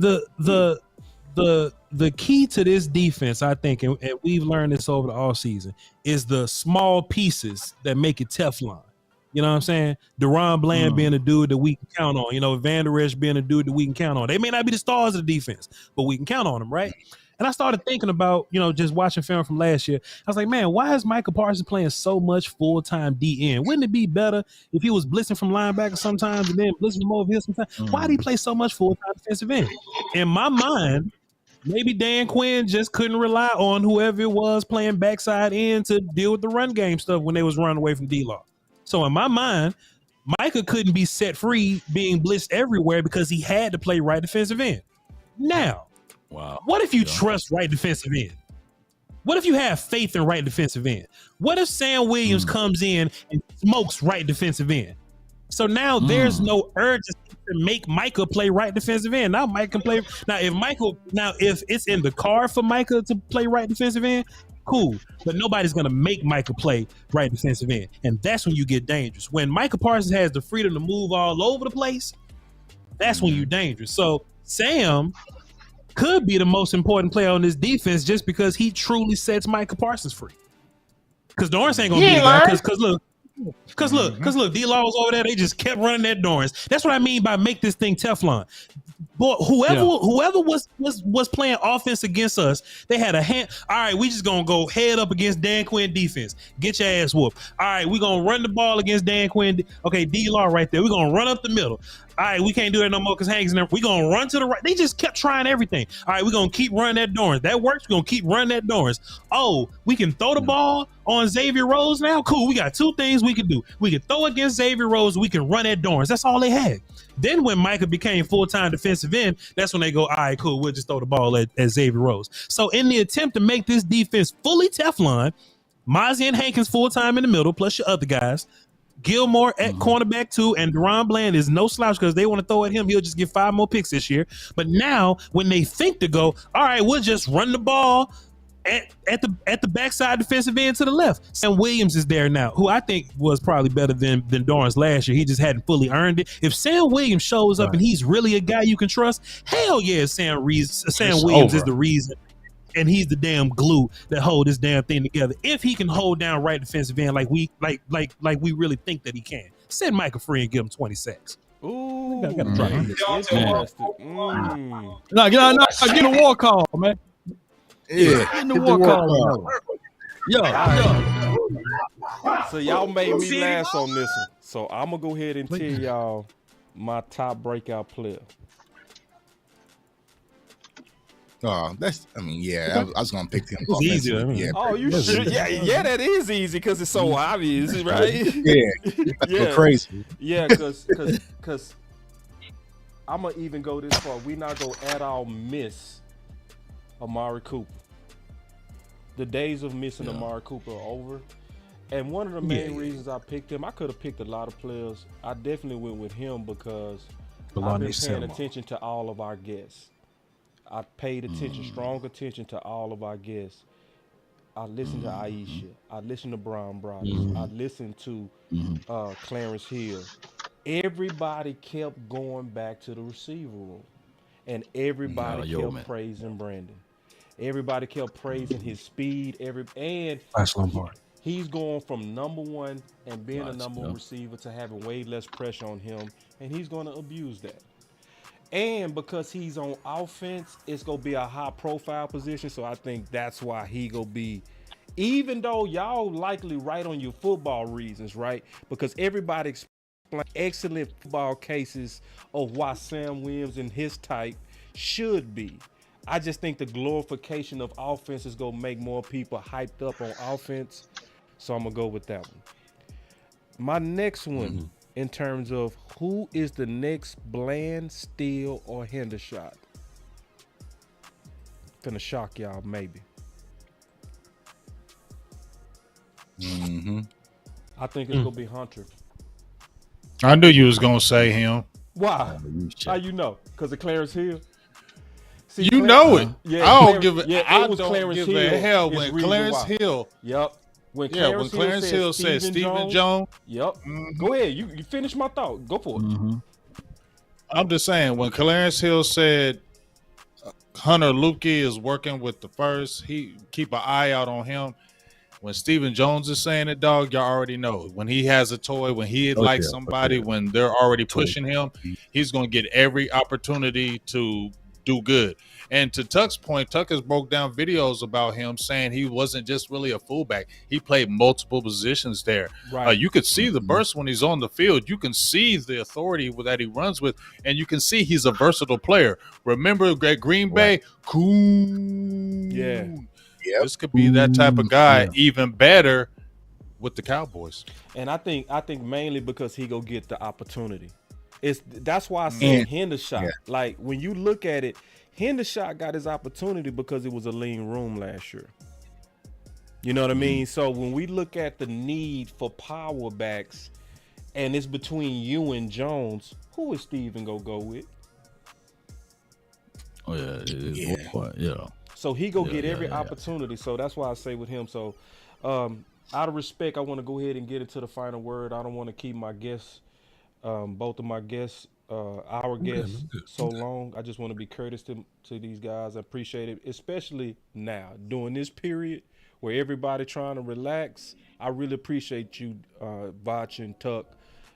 the key to this defense, I think, and we've learned this over the offseason, is the small pieces that make it Teflon. You know what I'm saying? Deron Bland being a dude that we can count on. You know, Van Der Esch being a dude that we can count on. They may not be the stars of the defense, but we can count on them, right? And I started thinking about, just watching film from last year. I was like, man, why is Micah Parsons playing so much full-time DN? Wouldn't it be better if he was blitzing from linebacker sometimes and then blitzing from over here sometimes? Why did he play so much full-time defensive end? In my mind, maybe Dan Quinn just couldn't rely on whoever it was playing backside end to deal with the run game stuff when they was running away from D-Law. So in my mind, Micah couldn't be set free being blitzed everywhere because he had to play right defensive end. Now, what if you trust right defensive end? What if you have faith in right defensive end? What if Sam Williams comes in and smokes right defensive end? So now there's no urgency to make Micah play right defensive end. Now Micah can play. If it's in the car for Micah to play right defensive end, cool. But nobody's going to make Micah play right defensive end. And that's when you get dangerous. When Micah Parsons has the freedom to move all over the place, that's when you're dangerous. So Sam could be the most important player on this defense just because he truly sets Micah Parsons free. Because Dorrance ain't going to be there. Because look, D-Law was over there. They just kept running that Dorrance. That's what I mean by make this thing Teflon. Boy, whoever was playing offense against us, they had a hand. All right, we just gonna go head up against Dan Quinn defense. Get your ass whooped. All right, we gonna run the ball against Dan Quinn. Okay, D-Law right there. We gonna run up the middle. All right, we can't do that no more because Hank's in there. We gonna run to the right. They just kept trying everything. All right, we gonna keep running that Dorrance. That works. We gonna keep running that Dorrance. Oh, we can throw the ball on Xavier Rose now. Cool. We got two things we can do. We can throw against Xavier Rose. We can run at Dorrance. That's all they had. Then when Micah became full-time defensive end, that's when they go, all right, cool, we'll just throw the ball at Xavier Rose. So in the attempt to make this defense fully Teflon, Mozzie and Hankins full-time in the middle, plus your other guys, Gilmore at cornerback 2, and Deron Bland is no slouch because they want to throw at him. He'll just get 5 more picks this year. But now when they think to go, all right, we'll just run the ball at the backside defensive end to the left. Sam Williams is there now, who I think was probably better than Dorrance last year. He just hadn't fully earned it. If Sam Williams shows up and he's really a guy you can trust, hell yeah, Sam Williams is the reason. And he's the damn glue that hold this damn thing together. If he can hold down right defensive end like we really think that he can, send Micah free and give him 20 sacks. Ooh, gotta try. No, get a war call, man. Yeah, get the war call. Yeah. So y'all made me last on this one. So I'm gonna go ahead and tell y'all my top breakout player. I was gonna pick him. It's easy. Yeah. Oh, you should. Yeah, that is easy because it's so obvious, right? Yeah. Crazy. Yeah, because I'm gonna even go this far. We not gonna at all miss Amari Cooper. The days of missing Amari Cooper are over. And one of the main reasons I picked him, I could have picked a lot of players. I definitely went with him because I've been paying attention to all of our guests. I paid attention, strong attention to all of our guests. I listened to Aisha. I listened to Brown Brothers. I listened to Clarence Hill. Everybody kept going back to the receiver room. And everybody kept praising Brandon. Everybody kept praising his speed. Flash Lombardi. He's going from number one and being a number one receiver to having way less pressure on him, and he's going to abuse that. And because he's on offense, it's going to be a high-profile position, so I think that's why he going to be, even though y'all likely right on your football reasons, right? Because everybody explains excellent football cases of why Sam Williams and his type should be. I just think the glorification of offense is going to make more people hyped up on offense. So I'm going to go with that one. My next one, in terms of who is the next Bland, Steele, or Hendershot? Gonna shock y'all, maybe. I think it's going to be Hunter. I knew you was going to say him. Why? How you know? Because of Clarence Hill? See, you know it. Yeah, I don't give it. Yeah, I it was don't Clarence give Hill a hell when is reason Clarence why. Hill. Yep. When Clarence Hill said Stephen Jones. Yep. Go ahead. You finish my thought. Go for it. I'm just saying, when Clarence Hill said Hunter Lukey is working with the first, he keep an eye out on him. When Stephen Jones is saying it, dog, y'all already know. When he has a toy, when he likes somebody, when they're already pushing him, he's going to get every opportunity to do good. And to Tuck's point, Tuck has broke down videos about him saying he wasn't just really a fullback. He played multiple positions there. Right. You could see the burst when he's on the field. You can see the authority that he runs with, and you can see he's a versatile player. Remember at Green Bay? Cool. Yeah. This could be that type of guy, even better with the Cowboys. And I think mainly because he go get the opportunity. That's why I said Hendershot. Like when you look at it, Hendershot got his opportunity because it was a lean room last year. You know what I mean? So when we look at the need for power backs, and it's between you and Jones, who is Steven go with? Oh yeah. So he go get every opportunity. So that's why I say with him. So out of respect, I want to go ahead and get into the final word. I don't want to keep my guests, both of my guests, our guests so long. I just want to be courteous to these guys. I appreciate it, especially now during this period where everybody trying to relax. I really appreciate you, Voch and Tuck,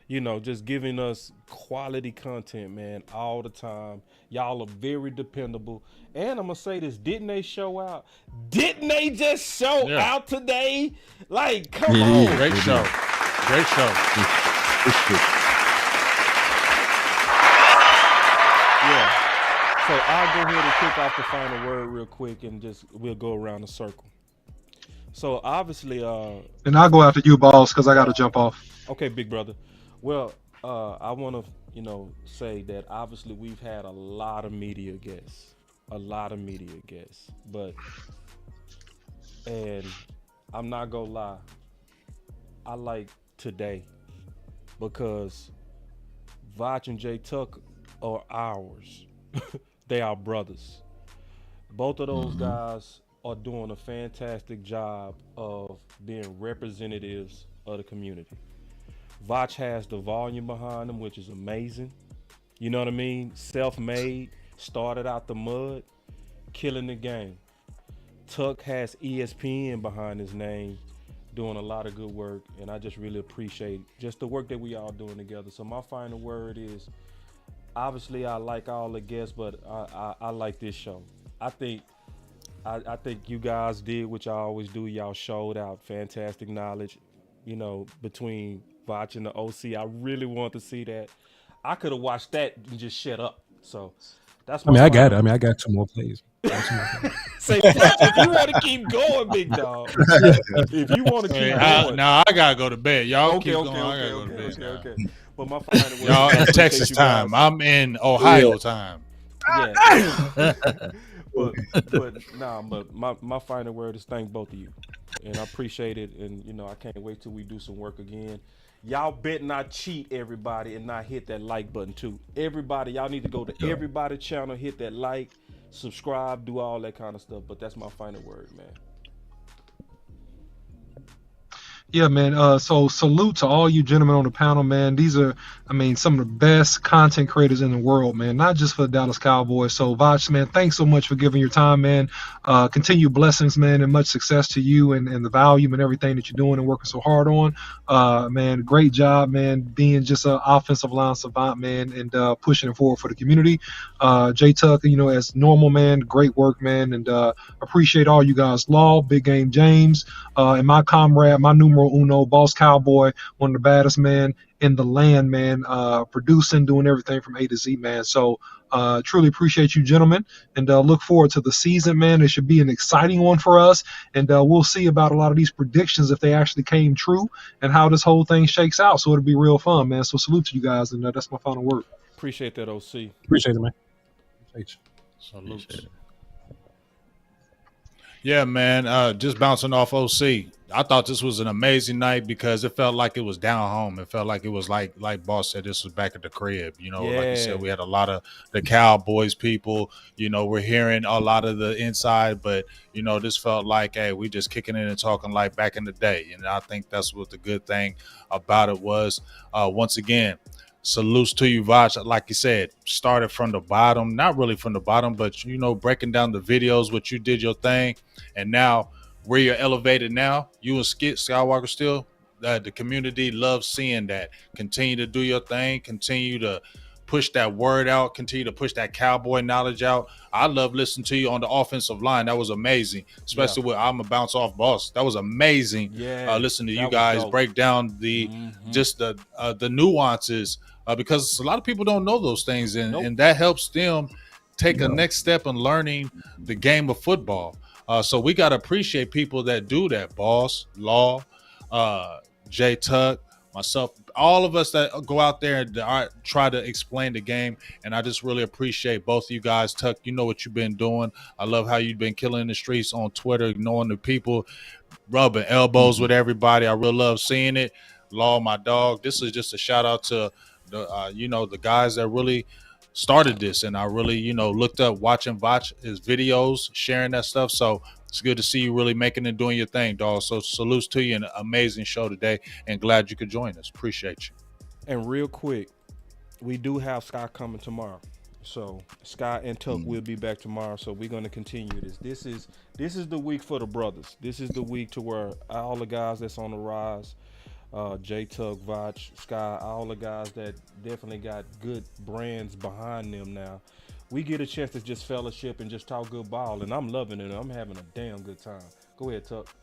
you know, just giving us quality content, man, all the time. Y'all are very dependable. And I'm going to say this, didn't they show out? Didn't they just show out today? Like, come on. Great show. Great show. Yeah. So I'll go ahead and kick off the final word real quick and we'll go around the circle. So obviously, and I'll go after you, Balls, because I got to jump off. Okay, big brother. Well, I want to, say that obviously we've had a lot of media guests, and I'm not gonna lie, I like today because Voch and J Tuck are ours. They are brothers. Both of those guys are doing a fantastic job of being representatives of the community. Voch has the volume behind him, which is amazing. You know what I mean? Self-made, started out the mud, killing the game. Tuck has ESPN behind his name, doing a lot of good work, and I just really appreciate just the work that we all doing together. So my final word is, obviously I like all the guests, but I like this show. I think you guys did what y'all always do. Y'all showed out fantastic knowledge, between Voch and the OC. I really want to see that. I could have watched that and just shut up. So that's my I got it. I got 2 more plays. Say, if you want to keep going, big dog. If you want to keep going. I gotta go to bed. Y'all keep going. I gotta go to bed. Okay. But my final word, y'all in Texas time. I'm in Ohio time. Yeah. but my final word is thank both of you, and I appreciate it. And I can't wait till we do some work again. Y'all bet not cheat, everybody, and not hit that like button too. Everybody, y'all need to go to everybody channel, hit that like, subscribe, do all that kind of stuff. But that's my final word, man. Yeah, man. So salute to all you gentlemen on the panel, man. These are, I mean, some of the best content creators in the world, man. Not just for the Dallas Cowboys. So Voch, man, thanks so much for giving your time, man. Continued blessings, man, and much success to you and the volume and everything that you're doing and working so hard on. Man, great job, man, being just an offensive line savant, man, and pushing it forward for the community. J Tuck, as normal, man, great work, man, and appreciate all you guys. Law, Big Game James, and my comrade, my numero uno, Boss Cowboy, one of the baddest men in the land, man, producing, doing everything from A to Z, man. So truly appreciate you, gentlemen, and look forward to the season, man. It should be an exciting one for us, and we'll see about a lot of these predictions if they actually came true and how this whole thing shakes out. So it'll be real fun, man. So salute to you guys, and that's my final word. Appreciate that, OC. Appreciate it, man. Appreciate you. Salute. Yeah, man. Just bouncing off OC. I thought this was an amazing night because it felt like it was down home. It felt like it was like Boss said, this was back at the crib. Like you said, we had a lot of the Cowboys people. We're hearing a lot of the inside, but this felt like, hey, we just kicking in and talking like back in the day. And I think that's what the good thing about it was. Once again, salutes to you, Voch. Like you said, started from the bottom, not really from the bottom, but breaking down the videos, what you did your thing, and now where you're elevated now, you and Skit Skywalker still. The community loves seeing that. Continue to do your thing. Continue to push that word out. Continue to push that Cowboy knowledge out. I love listening to you on the offensive line. That was amazing, especially with I'm a bounce off Boss. That was amazing. Listening to you guys break down the just the nuances. Because a lot of people don't know those things, and that helps them take a next step in learning the game of football. So we got to appreciate people that do that, Boss, Law, J Tuck, myself, all of us that go out there and try to explain the game. And I just really appreciate both of you guys. Tuck, you know what you've been doing. I love how you've been killing the streets on Twitter, knowing the people, rubbing elbows with everybody. I really love seeing it. Law, my dog, this is just a shout out to the guys that really started this, and I really looked up watching Voch his videos, sharing that stuff. So it's good to see you really making and doing your thing, dog. So salutes to you, and an amazing show today, and glad you could join us. Appreciate you. And real quick, we do have Sky coming tomorrow. So Sky and Tuck will be back tomorrow. So we're going to continue this. This is the week for the brothers. This is the week to where all the guys that's on the rise, J Tuck, Voch, Sky, all the guys that definitely got good brands behind them now. We get a chance to just fellowship and just talk good ball, and I'm loving it. I'm having a damn good time. Go ahead, Tuck.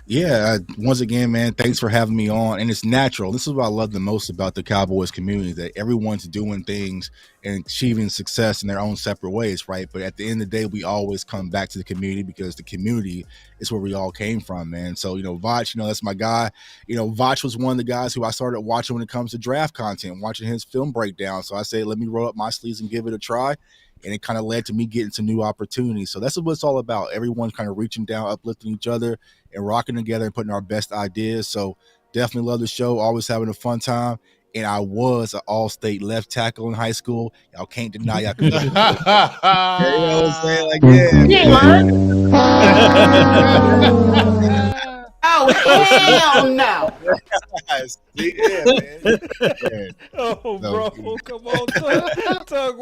Yeah, once again, man, thanks for having me on. And it's natural. This is what I love the most about the Cowboys community, that everyone's doing things and achieving success in their own separate ways, right? But at the end of the day, we always come back to the community because the community is where we all came from, man. So, Voch, that's my guy. Voch was one of the guys who I started watching when it comes to draft content, watching his film breakdown. So I say, let me roll up my sleeves and give it a try. And it kind of led to me getting some new opportunities. So that's what it's all about. Everyone kind of reaching down, uplifting each other, and rocking together and putting our best ideas. So definitely love the show. Always having a fun time. And I was an all-state left tackle in high school. Y'all can't deny y'all could. You know what I'm saying? Like, Oh, hell no. Yeah, man. Oh, bro, come on, Tuck.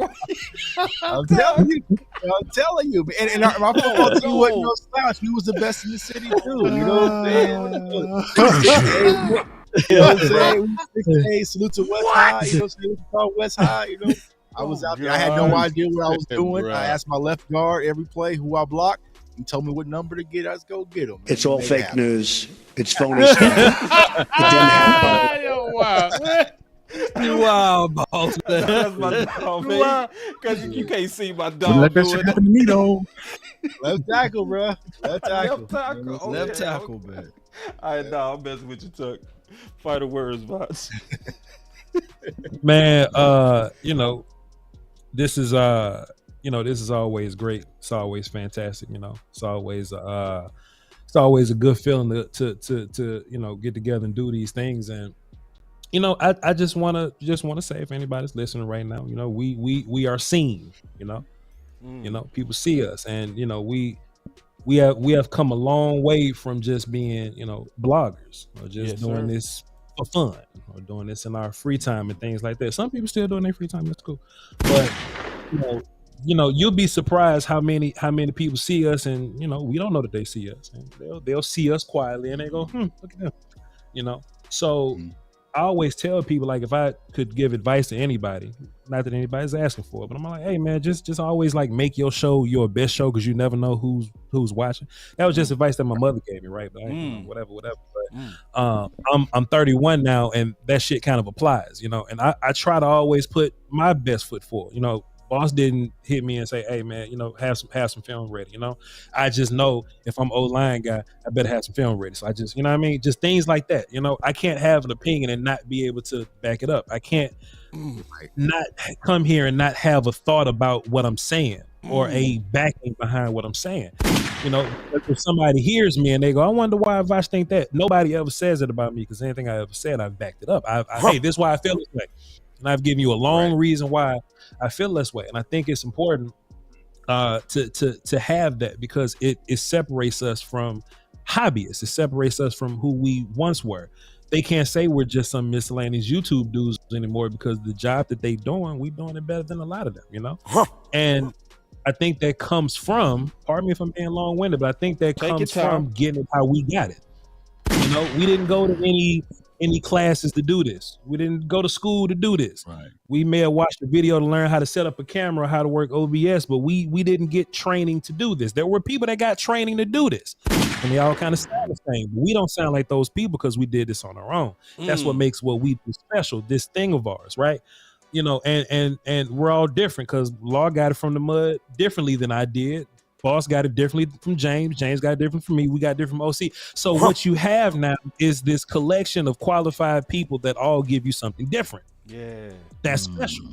I'm telling you. And my fault, you wasn't no slouch. You was the best in the city, too. You know what I'm saying? You know what I'm saying? Hey, salute to West High. You know what I'm saying? We call West High, I was out there. I had no idea what I was doing. I asked my left guard every play who I blocked. He told me what number to get. I just go get him. It's all fake news. It's phony stuff. It didn't happen. Wow. You wild, boss. That's my dog, man. Because you can't see my dog. Let that shit happen to me, though. Left tackle, bro. Left tackle. Left tackle. Okay, left tackle, man. All right, nah, I'm messing with you, Tuck. Final words, Voch. Man, this is this is always great. It's always fantastic. It's always a good feeling to get together and do these things. And I just want to say, if anybody's listening right now, we are seen. People see us, and we have come a long way from just being, bloggers or just doing sir. this for fun or doing this in our free time and things like that. Some people still doing their free time. That's cool. But, you'll be surprised how many people see us and, we don't know that they see us. And they'll see us quietly and they go, look at them, So I always tell people, like, if I could give advice to anybody, not that anybody's asking for it, but I'm like, hey man, just always like make your show your best show because you never know who's watching. That was just advice that my mother gave me, right? But whatever. But I'm 31 now, and that shit kind of applies, and I try to always put my best foot forward. Boss didn't hit me and say, hey man, have some film ready. I just know if I'm O-line guy, I better have some film ready. So I just, just things like that. I can't have an opinion and not be able to back it up. I can't not come here and not have a thought about what I'm saying or a backing behind what I'm saying. If somebody hears me and they go, I wonder why Voch think that. Nobody ever says it about me because anything I ever said, I've backed it up. Hey, this is why I feel this way. And I've given you a long reason why I feel this way. And I think it's important to have that because it separates us from hobbyists. It separates us from who we once were. They can't say we're just some miscellaneous YouTube dudes anymore because the job that they doing, we doing it better than a lot of them, And I think that comes from, pardon me if I'm being long-winded, but I think that comes from getting it how we got it. We didn't go to any classes to do this. We didn't go to school to do this. Right. We may have watched a video to learn how to set up a camera, how to work OBS, but we didn't get training to do this. There were people that got training to do this, and they all kind of sound the same. But we don't sound like those people because we did this on our own. That's what makes what we do special, this thing of ours, right? And we're all different because Law got it from the mud differently than I did. Boss got it differently from James. James got it different from me. We got different from OC. So what you have now is this collection of qualified people that all give you something different. Yeah. That's special.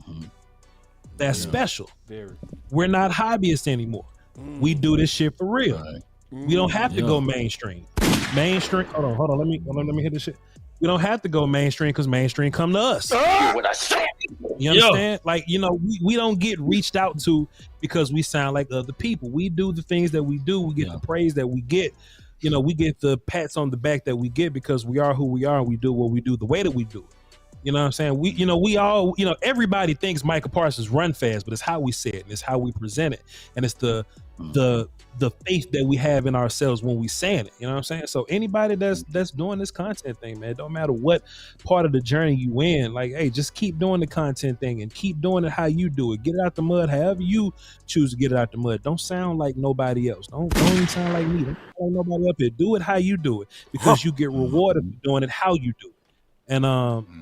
That's special. Very. We're not hobbyists anymore. We do this shit for real. Right. We don't have to go mainstream. Hold on. Let me hit this shit. We don't have to go mainstream because mainstream come to us. What I said. You understand? Like, we don't get reached out to because we sound like other people. We do the things that we do. We get the praise that we get. We get the pats on the back that we get because we are who we are and we do what we do the way that we do it. You know what I'm saying? We all, everybody thinks Micah Parsons run fast, but it's how we say it and it's how we present it. And it's the faith that we have in ourselves when we saying it. You know what I'm saying? So anybody that's doing this content thing, man, don't matter what part of the journey you in, like, hey, just keep doing the content thing and keep doing it how you do it. Get it out the mud however you choose to get it out the mud. Don't sound like nobody else. Don't even sound like me. Don't sound like nobody up here. Do it how you do it because you get rewarded for doing it how you do it. And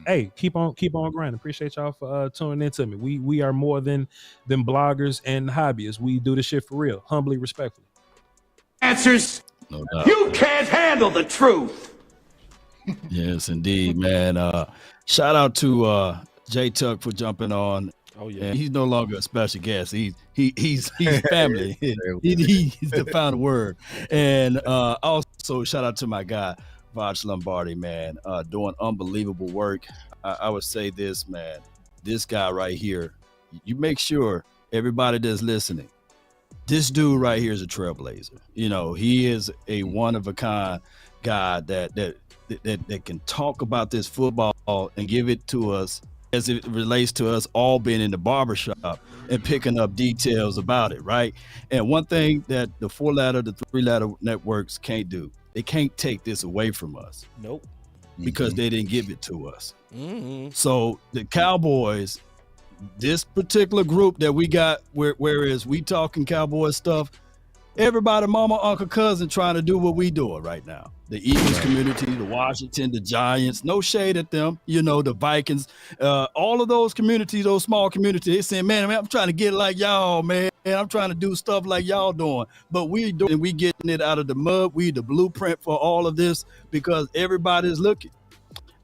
hey, keep on grinding. Appreciate y'all for tuning in to me. We are more than bloggers and hobbyists. We do this shit for real, humbly, respectfully. Answers. No doubt. You can't handle the truth. Yes, indeed, man. Shout out to J Tuck for jumping on. Oh yeah, and he's no longer a special guest. He's family. He's the final word. And also shout out to my guy Voch Lombardi, man, doing unbelievable work. I would say this, man, this guy right here, you make sure everybody that's listening, this dude right here is a trailblazer. He is a one-of-a-kind guy that can talk about this football and give it to us as it relates to us all being in the barbershop and picking up details about it, right? And one thing that the 4-ladder, the 3-ladder networks can't do, they can't take this away from us. Nope. Because they didn't give it to us. So the Cowboys, this particular group that we got, whereas we talking Cowboy stuff, everybody, mama, uncle, cousin trying to do what we doing right now. The Eagles community, the Washington, the Giants, no shade at them, the Vikings, all of those communities, those small communities, they saying, man, I'm trying to get like y'all, man. I'm trying to do stuff like y'all doing. But we getting it out of the mud. We the blueprint for all of this because everybody's looking.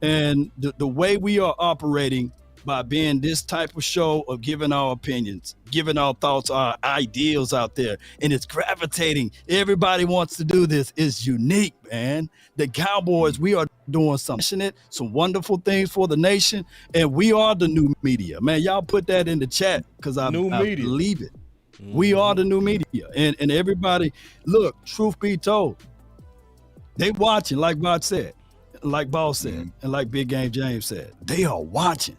And the way we are operating by being this type of show of giving our opinions, giving our thoughts, our ideals out there, and it's gravitating. Everybody wants to do this. It's unique, man. The Cowboys, we are doing some wonderful things for the nation, and we are the new media. Man, y'all put that in the chat because I believe it. We are the new media. And everybody, look, truth be told, they watching, like Voch said, like Boss said, and like Big Game James said. They are watching,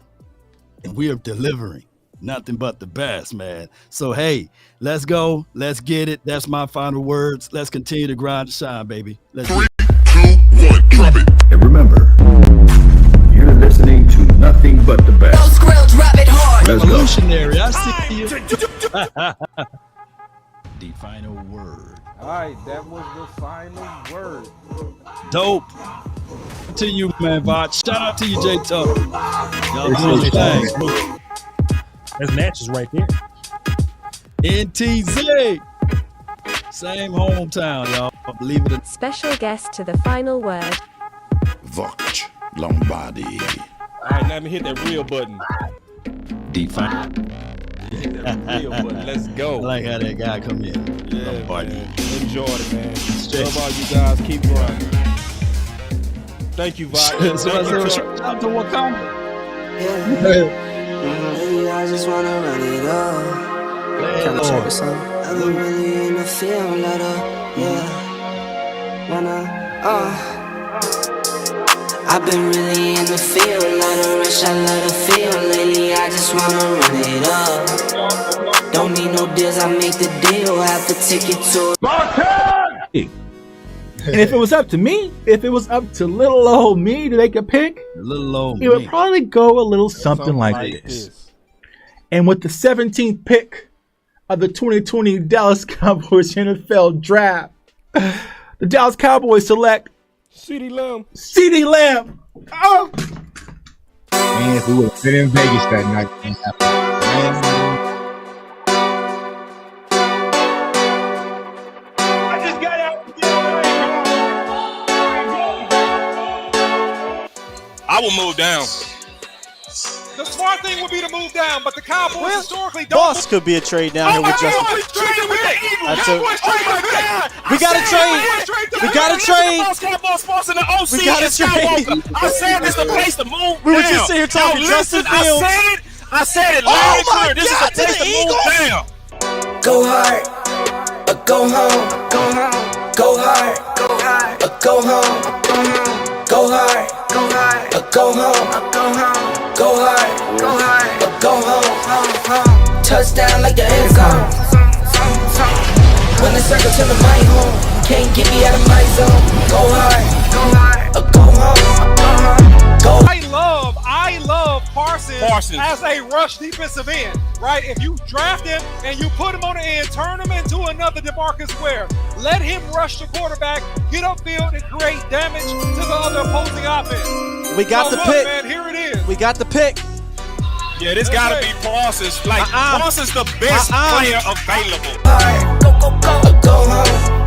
and we are delivering nothing but the best, man. So, hey, let's go. Let's get it. That's my final words. Let's continue to grind and shine, baby. Let's 3, 2, 1, drop it. And remember, you're listening to nothing but the best. Let's go. Revolutionary. I see you. The final word. All right, that was the final word. Dope. To you, man, Voch. Shout out to you, J Tuck. Y'all doing your thing. That's matches right there. NTZ. Same hometown, y'all. Believe it or not. Special guest to the final word. Voch, Lombardi. All right, now let me hit that real button. The final. Hit that real button. Let's go. I like how that guy come in. Yeah, Lombardi. man. Enjoy it, man. Love all you guys. Keep grinding. Thank you, Voch. Shout out to Wakanda. I just wanna run it up. Can I check this out? I've been really in the field, let up, yeah. I've been really in the field, let her rush, I let her feel. Lately, I just wanna run it up. Don't need no deals, I make the deal. Have to take it to And if it was up to me, if it was up to little old me to make a pick, little old it would probably go a little something like this. And with the 17th pick of the 2020 Dallas Cowboys NFL Draft, the Dallas Cowboys select CeeDee Lamb. CeeDee Lamb. Oh. Man, if we would have been in Vegas that night, it didn't happen. I will move down. The smart thing would be to move down, but the Cowboys historically don't. Boss could be a trade down here with Justin. We got to trade. We got to trade. We got to trade. I said this is the place to move. We were just sitting here talking Justin Fields. I said it loud and clear. This is the place to move down. go hard, or go home, go home, go hard, or go home, go hard, or go home, go hard, or go home. Touchdown like the end zone. When the circle to the my home, can't get me out of my zone. Go hard, or go home, go. I love Parsons as a rush defensive end, right? If you draft him and you put him on the end, turn him into another DeMarcus Ware. Let him rush the quarterback, get upfield, and create damage to the other opposing offense. We got the pick. Man, here it is. We got the pick. Yeah, this gotta be Parsons. Like, Parsons the best player available. Go home.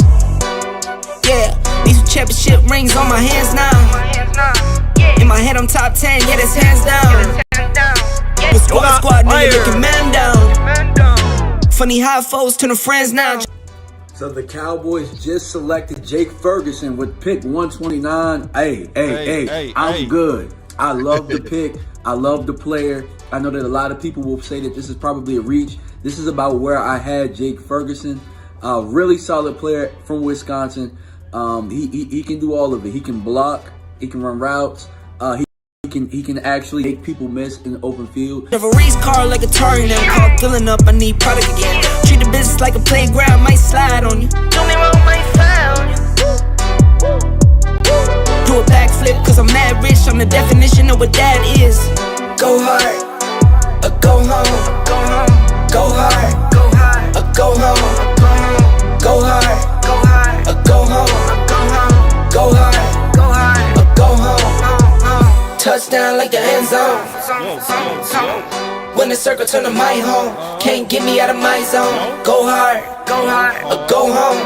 Yeah, these championship rings on my hands now. In my head, I'm top 10, yeah, that's hands down. The squad, nigga, looking man down. Funny how foes turn to friends now. So the Cowboys just selected Jake Ferguson with pick 129. Hey, I'm good. I love the pick. I love the player. I know that a lot of people will say that this is probably a reach. This is about where I had Jake Ferguson. Really solid player from Wisconsin. He can do all of it. He can block. He can run routes. He can actually make people miss in the open field. Have a race car like a Atari now. Call filling up, I need product again. Treat the business like a playground, might slide on you. Don't me wrong, might slide on you. Do a backflip, cause I'm mad rich. I'm the definition of what that is. Go hard, or go home. Go hard, or go home. Go hard, or go home. Go hard, or go home. Touchdown like the end zone. When the circle turn to my home, can't get me out of my zone. Go hard, or go home.